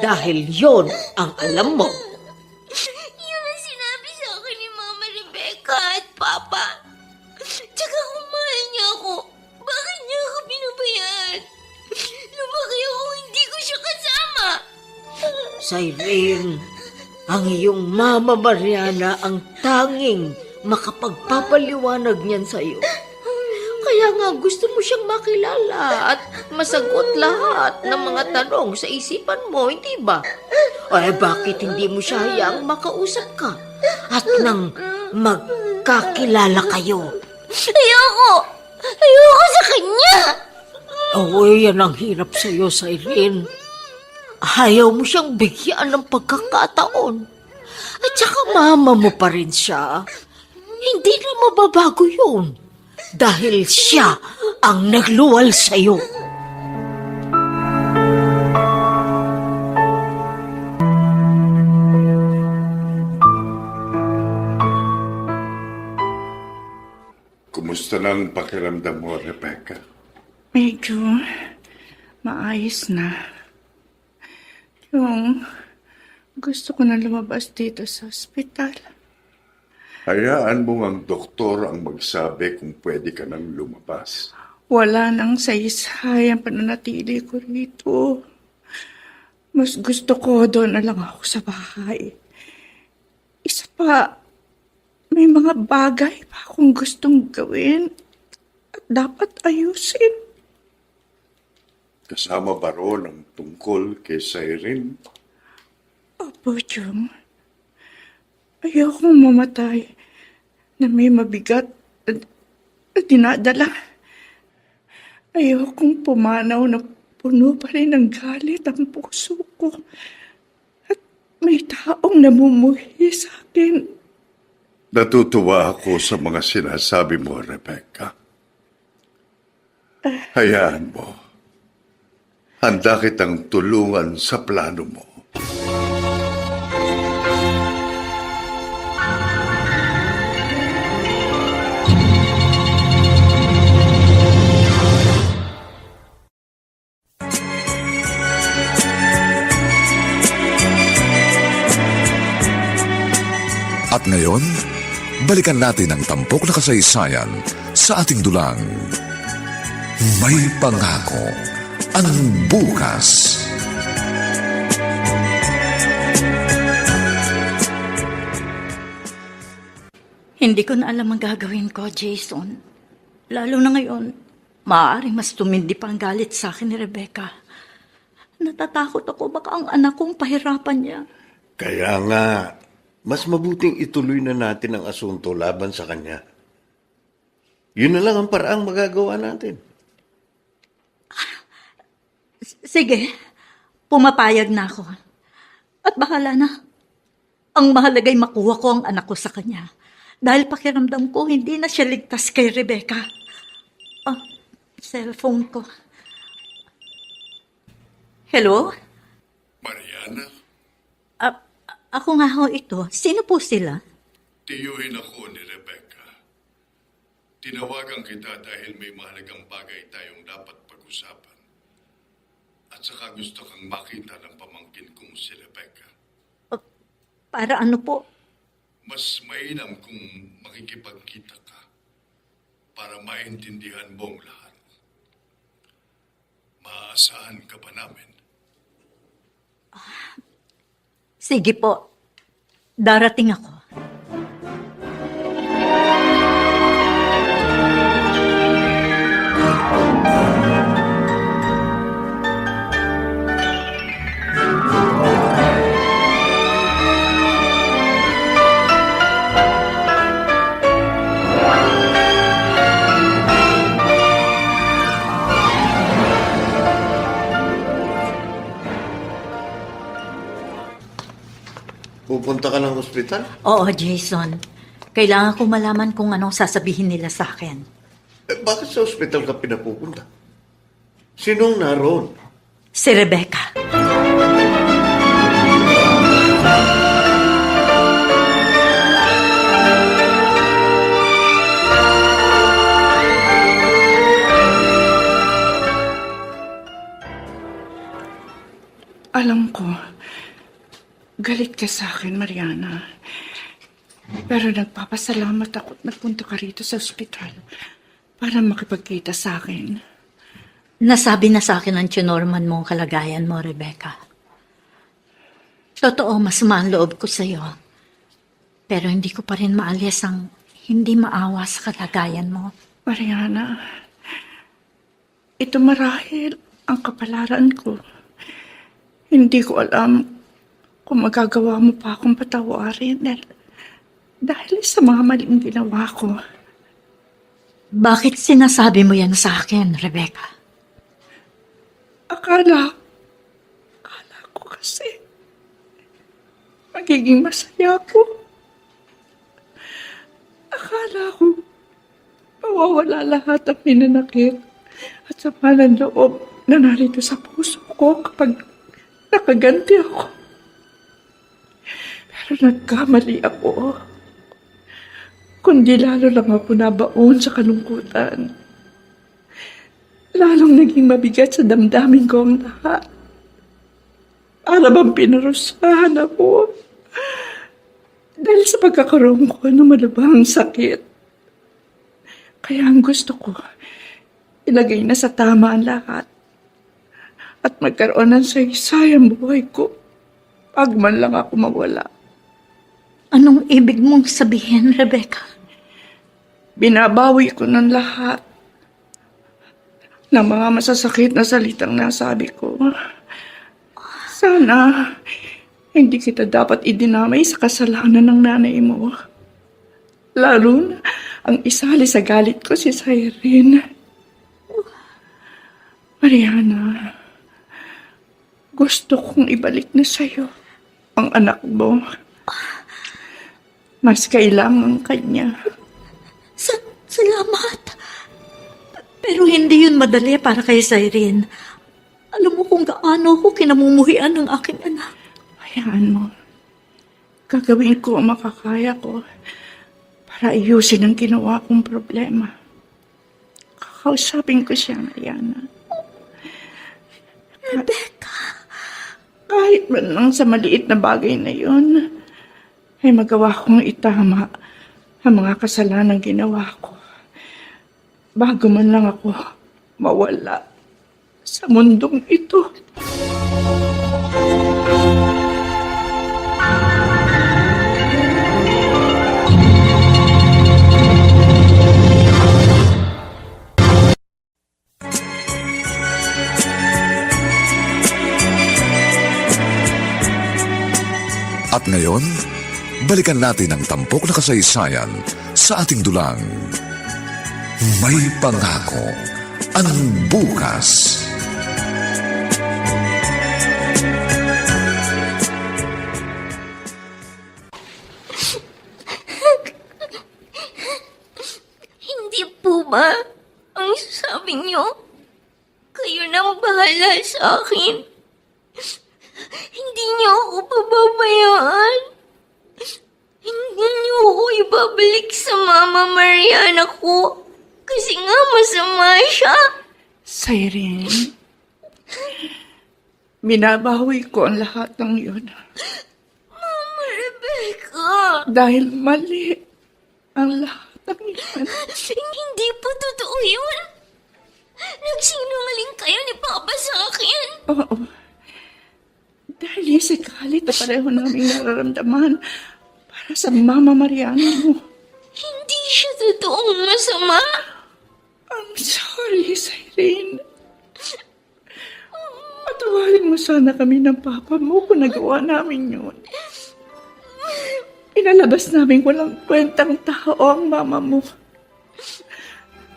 Dahil yon ang alam mo. Yun ang sinabi sa akin ni Mama Rebecca at Papa. Tsaka kung mahal niya ako, bakit niya ako binabayaan? Lumaki ako, hindi ko siya kasama. Irene, ang iyong Mama Mariana ang tanging makapagpapaliwanag niyan sa'yo. Kaya nga gusto mo siyang makilala at masagot lahat ng mga tanong sa isipan mo, hindi ba? Ay, bakit hindi mo siya hayaang makausap ka at nang magkakilala kayo? Ayoko! Ayoko sa kanya! Oo, yan ang hirap sa'yo, Irene. Ayaw mo siyang bigyan ng pagkakataon. At saka mama mo pa rin siya. Hindi na mababago yun. Dahil siya ang nagluwal sa'yo. Kumusta na ang pakiramdam mo, Rebecca? Medyo maayos na. Yung gusto ko na lumabas dito sa ospital. Hayaan mo ang doktor ang magsabi kung pwede ka nang lumabas. Wala nang saysay ang pananatili ko rito. Mas gusto ko doon na lang ako sa bahay. Isa pa, may mga bagay pa akong gustong gawin at dapat ayusin. Kasama ba roon ang tungkol kay Irene? Opo, Jung. Ayokong mamatay na may mabigat na dinadala. Ayokong pumanaw na puno pa rin ng galit ang puso ko. At may taong namumuhi sa akin. Natutuwa ako sa mga sinasabi mo, Rebecca. Hayaan mo. Handa kitang tulungan sa plano mo. At ngayon, balikan natin ang tampok na kasaysayan sa ating dulang. May pangako ang bukas. Hindi ko na alam ang gagawin ko, Jason. Lalo na ngayon, maaaring mas tumindi pa ang galit sa akin ni Rebecca. Natatakot ako baka ang anak kong pahirapan niya. Kaya nga, mas mabuting ituloy na natin ang asunto laban sa kanya. Yun na lang ang paraang magagawa natin. Sige, pumapayag na ako. At bahala na. Ang mahalagay makuha ko ang anak ko sa kanya. Dahil pakiramdam ko, hindi na siya ligtas kay Rebecca. Oh, cellphone ko. Hello? Mariana, Ako nga ho ito. Sino po sila? tiyuhin ako ni Rebecca. Tinawagan kita dahil may mahalagang bagay tayong dapat pag-usapan. At saka gusto kang makita ng pamangkin kong si Rebecca. Para ano po? Mas mainam kung makikipagkita ka para maintindihan mo ang lahat. Maaasahan ka ba namin? Sige po. Darating ako. Pupunta ka ng ospital? Oo, Jason. Kailangan ko malaman kung anong sasabihin nila sa akin. Bakit sa ospital ka pinapupunta? Sinong naroon? Si Rebecca. Alam ko, galit ka sa akin, Mariana. Pero nagpapasalamat ako at nagpunta ka rito sa ospital para makipagkita sa akin. Nasabi na sa akin ng chinorman mo ang kalagayan mo, Rebecca. Totoo, masama ang loob ko sa'yo. Pero hindi ko pa rin maalis ang hindi maawa sa kalagayan mo. Mariana, ito marahil ang kapalaran ko. Hindi ko alam kung magagawa mo pa akong patawarin dahil sa mga maling ginawa ko. Bakit sinasabi mo yan sa akin, Rebecca? Akala ko kasi magiging masaya ako. Akala ko mawawala lahat ang pinanakit at sama ng loob na narito sa puso ko kapag nakaganti ako. Pero nagkamali ako. Kundi lalo lang ako nabaon sa kalungkutan. Lalong naging mabigat sa damdamin ko ang lahat. Para bang pinarusahan ako. Dahil sa pagkakaroon ko ng malubhang sakit. Kaya ang gusto ko, ilagay na sa tama ang lahat. At magkaroon ng saysayang buhay ko. Pag man lang ako mawala. Anong ibig mong sabihin, Rebecca? Binabawi ko ng lahat ng mga masasakit na salitang nasabi ko. Sana hindi kita dapat idinamay sa kasalanan ng nanay mo. Lalo na ang isali sa galit ko si Cyrene. Mariana, gusto kong ibalik na sa'yo ang anak mo. Mas kailangan kanya. Salamat. Pero hindi yun madali para kay Cyrene. Alam mo kung gaano ako kinamumuhian ng aking anak. Hayaan mo. Gagawin ko ang makakaya ko para ayusin ang ginawa kong problema. Kakausapin ko siya, Mariana. Rebecca. Kahit man lang sa maliit na bagay na yun, ay magawa kong itama ang mga kasalanang ginawa ko. Bago man lang ako mawala sa mundong ito. At ngayon, balikan natin ang tampok na kasaysayan sa ating dulang. May pangako ang bukas. Hindi po ba ang sabi niyo? Kayo nang bahala sa akin. Hindi niyo ako pababayaan. Hindi niyo ako ibabalik sa Mama Mariana ko. Kasi nga masama siya. Cyrene, binabawi ko ang lahat ng yun. Mama Rebecca. Dahil mali ang lahat ng ilan. Hindi po totoo yun. Nagsinungaling kayo ni Papa sa akin. Oo. Dahil yung si Khalid na pareho namin nararamdaman para sa Mama Mariana mo. Hindi siya totoong masama. I'm sorry, Cyrene. Patawarin mo sana kami ng Papa mo kung nagawa namin yun. Pinalabas namin walang kwentang tao ang Mama mo.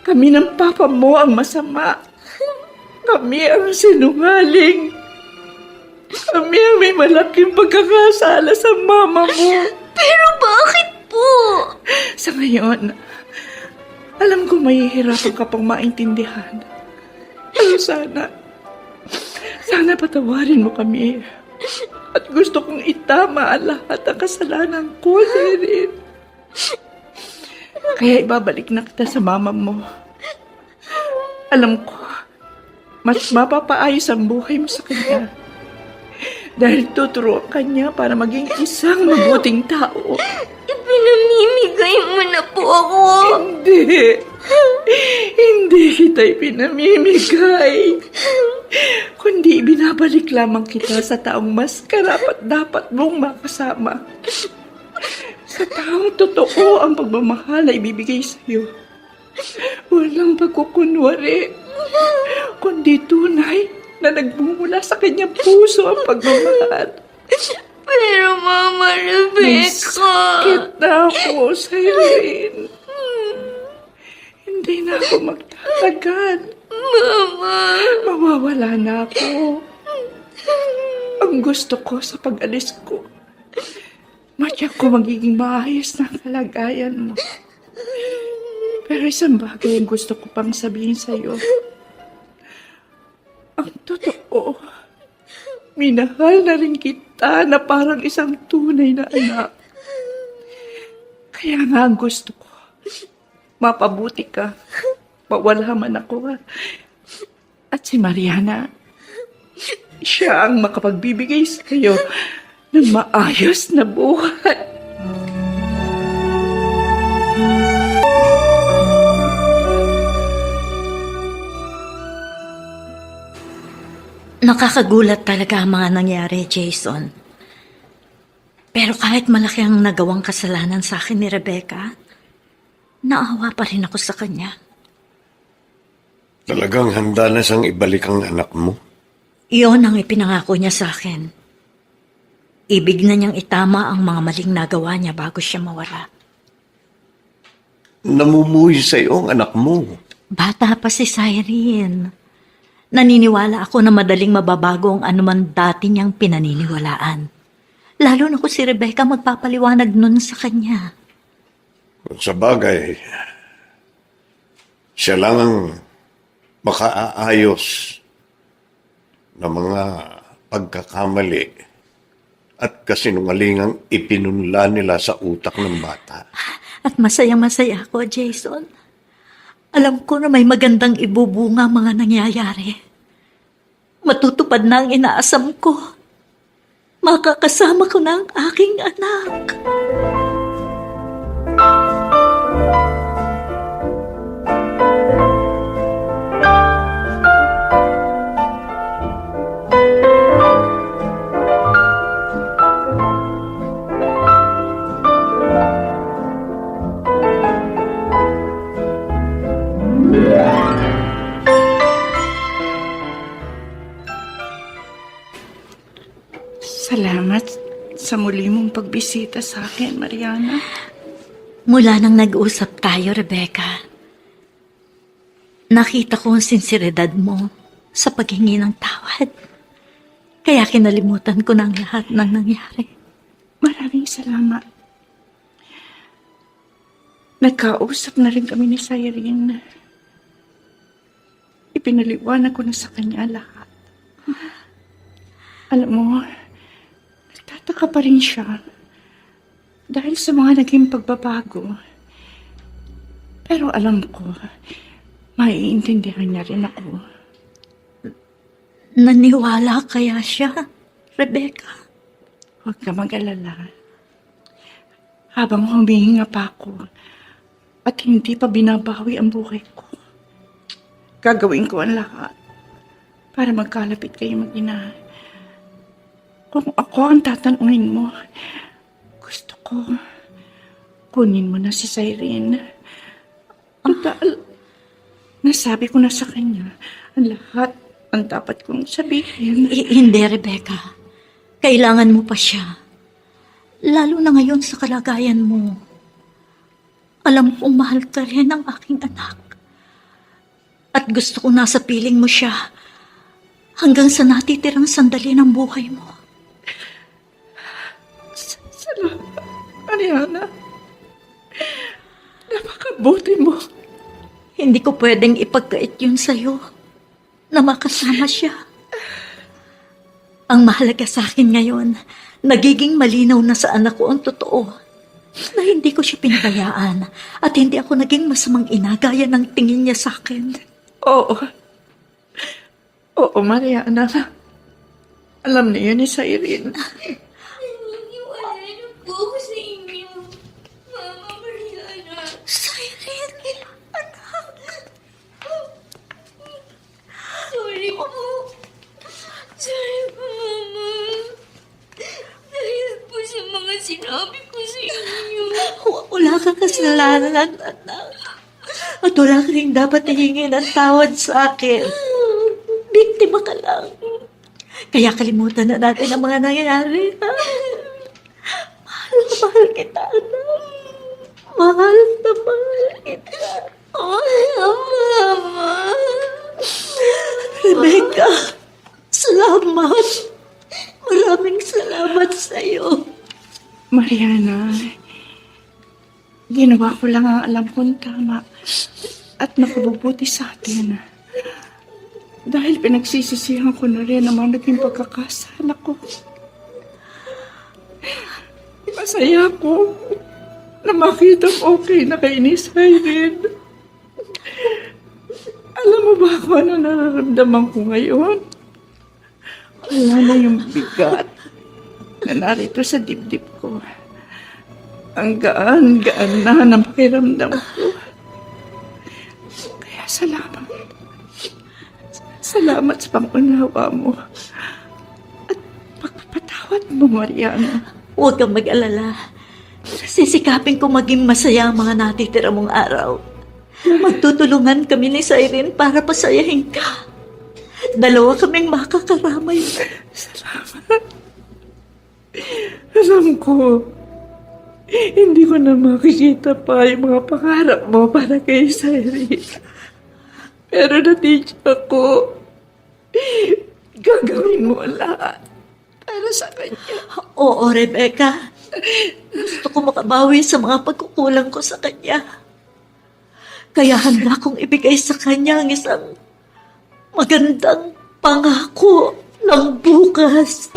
Kami ng Papa mo ang masama. Kami ang sinungaling. Kami ang may malaking pagkakasala sa Mama mo. Pero bakit po? Sa ngayon, alam ko mahihirapan ka pang maintindihan. Pero sana patawarin mo kami. At gusto kong itama ang lahat ng kasalanan ko, Cyrene. Kaya ibabalik na kita sa mama mo. Alam ko, mas mapapaayos ang buhay mo sa kanya. Dahil tuturuan ka niya para maging isang mabuting tao. Ipinamimigay mo na po ako. Hindi. Hindi kita ipinamimigay. Kundi binabalik lamang kita sa taong mas karapat-dapat mong makasama. Sa taong totoo ang pagmamahal ay ibibigay sa iyo. Walang pagkukunwari, kundi tunay na nagbumula sa kanyang puso ang pagmamahal. Pero Mama May Rebecca. sakit na ako, Cyrene. Hindi na ako magtatagal. Mama. Mawawala na ako. Ang gusto ko sa pag-alis ko, matyak ko magiging maayos na kalagayan mo. Pero isang bagay ang gusto ko pang sabihin sa'yo. Ang totoo, minahal na rin kita na parang isang tunay na anak. Kaya nga ang gusto ko, mapabuti ka, mawala man ako. At si Mariana, siya ang makapagbibigay sa iyo ng maayos na buhay. Nakakagulat talaga ang mga nangyari, Jason. Pero kahit malaki ang nagawang kasalanan sa akin ni Rebecca, naawa pa rin ako sa kanya. Talagang handa na siyang ibalik ang anak mo. Iyon ang ipinangako niya sa akin. Ibig na niyang itama ang mga maling nagawa niya bago siya mawala. Namumuhi sa iyo ang anak mo. Bata pa si Cyrene. Naniniwala ako na madaling mababago ang anuman dati niyang pinaniniwalaan. Lalo na kung si Rebecca magpapaliwanag nun sa kanya. Sa bagay, siya lang ang makaaayos ng mga pagkakamali at kasinungalingang ipinunla nila sa utak ng bata. At masayang-masaya ako, Jason. Alam ko na may magandang ibubunga mga nangyayari. Matutupad na ang inaasam ko. Makakasama ko na ang aking anak. Salamat sa muli mong pagbisita sa akin, Mariana. Mula nang nag-usap tayo, Rebecca, nakita ko ang sinseridad mo sa paghingi ng tawad. Kaya kinalimutan ko ng lahat ng nangyari. Maraming salamat. Nagkausap na rin kami ni Cyrene. Ipinaliwanag ko na sa kanya lahat. Alam mo, nagtataka pa rin siya dahil sa mga naging pagbabago. Pero alam ko, maiintindihan niya rin ako. Naniwala kaya siya, Rebecca? Huwag ka mag-alala. habang humihinga pa ako at hindi pa binabawi ang buhay ko. Gagawin ko ang lahat para magkalapit kayo mag-ina. Kung ako ang tatanungin mo, gusto ko kunin mo na si Cyrene. Total, nasabi ko na sa kanya ang lahat ang dapat kong sabihin. Hindi, Rebecca. Kailangan mo pa siya. Lalo na ngayon sa kalagayan mo. Alam kong mahal ka rin ang aking anak. At gusto ko nasa piling mo siya hanggang sa natitirang sandali ng buhay mo. Salamat, Mariana. Napakabuti mo. Hindi ko pwedeng ipagkait yun sa'yo na makasama siya. Ang mahalaga sa akin ngayon, nagiging malinaw na sa anak ko ang totoo na hindi ko siya pinabayaan at hindi ako naging masamang ina gaya ng tingin niya sa akin. Oo. Oo, Mariana. Alam niyo ni Cyrene. Wala na po ako sa inyo. Mama Mariana. Cyrene, anak. Sorry po. Sorry po, Mama. Dahil po sa mga sinabi ko sa inyo. Wala kang kasalanan, anak. At wala ka rin dapat hihingi ng tawad sa akin. Biktima ka lang. Kaya kalimutan na natin ang mga nangyayari. Ha? Mahal kita, anak. Mahal na mahal kita. Mama. Rebecca, salamat. Maraming salamat sa'yo. Mariana, ginawa ko lang ang alam kong tama at nakabubuti sa atin. Dahil pinagsisisihan ko na rin ang mga naging pagkakasala ko. Masaya ko na makitang okay na kay ni Cyrene. Alam mo ba kung ano nararamdaman ko ngayon? Wala na yung bigat na narito sa dibdib ko. Ang gaan-gaan na ng pakiramdam ko. Kaya salamat. Salamat sa pangunawa mo. At pagpapatawad mo, Mariana. Huwag kang mag-alala. Sisikapin ko maging masaya ang mga natitira mong araw. Magtutulungan kami ni Cyrene para pasayahin ka. Dalawa kaming makakaramay. Salamat. Alam ko, hindi ko na makikita pa yung mga pangarap mo para kay Cyrene. Pero natidya ko, gagawin mo ang lahat para sa kanya. Oo, Rebecca. Gusto ko makabawi sa mga pagkukulang ko sa kanya. Kaya handa kong ibigay sa kanya ang isang magandang pangako ng bukas.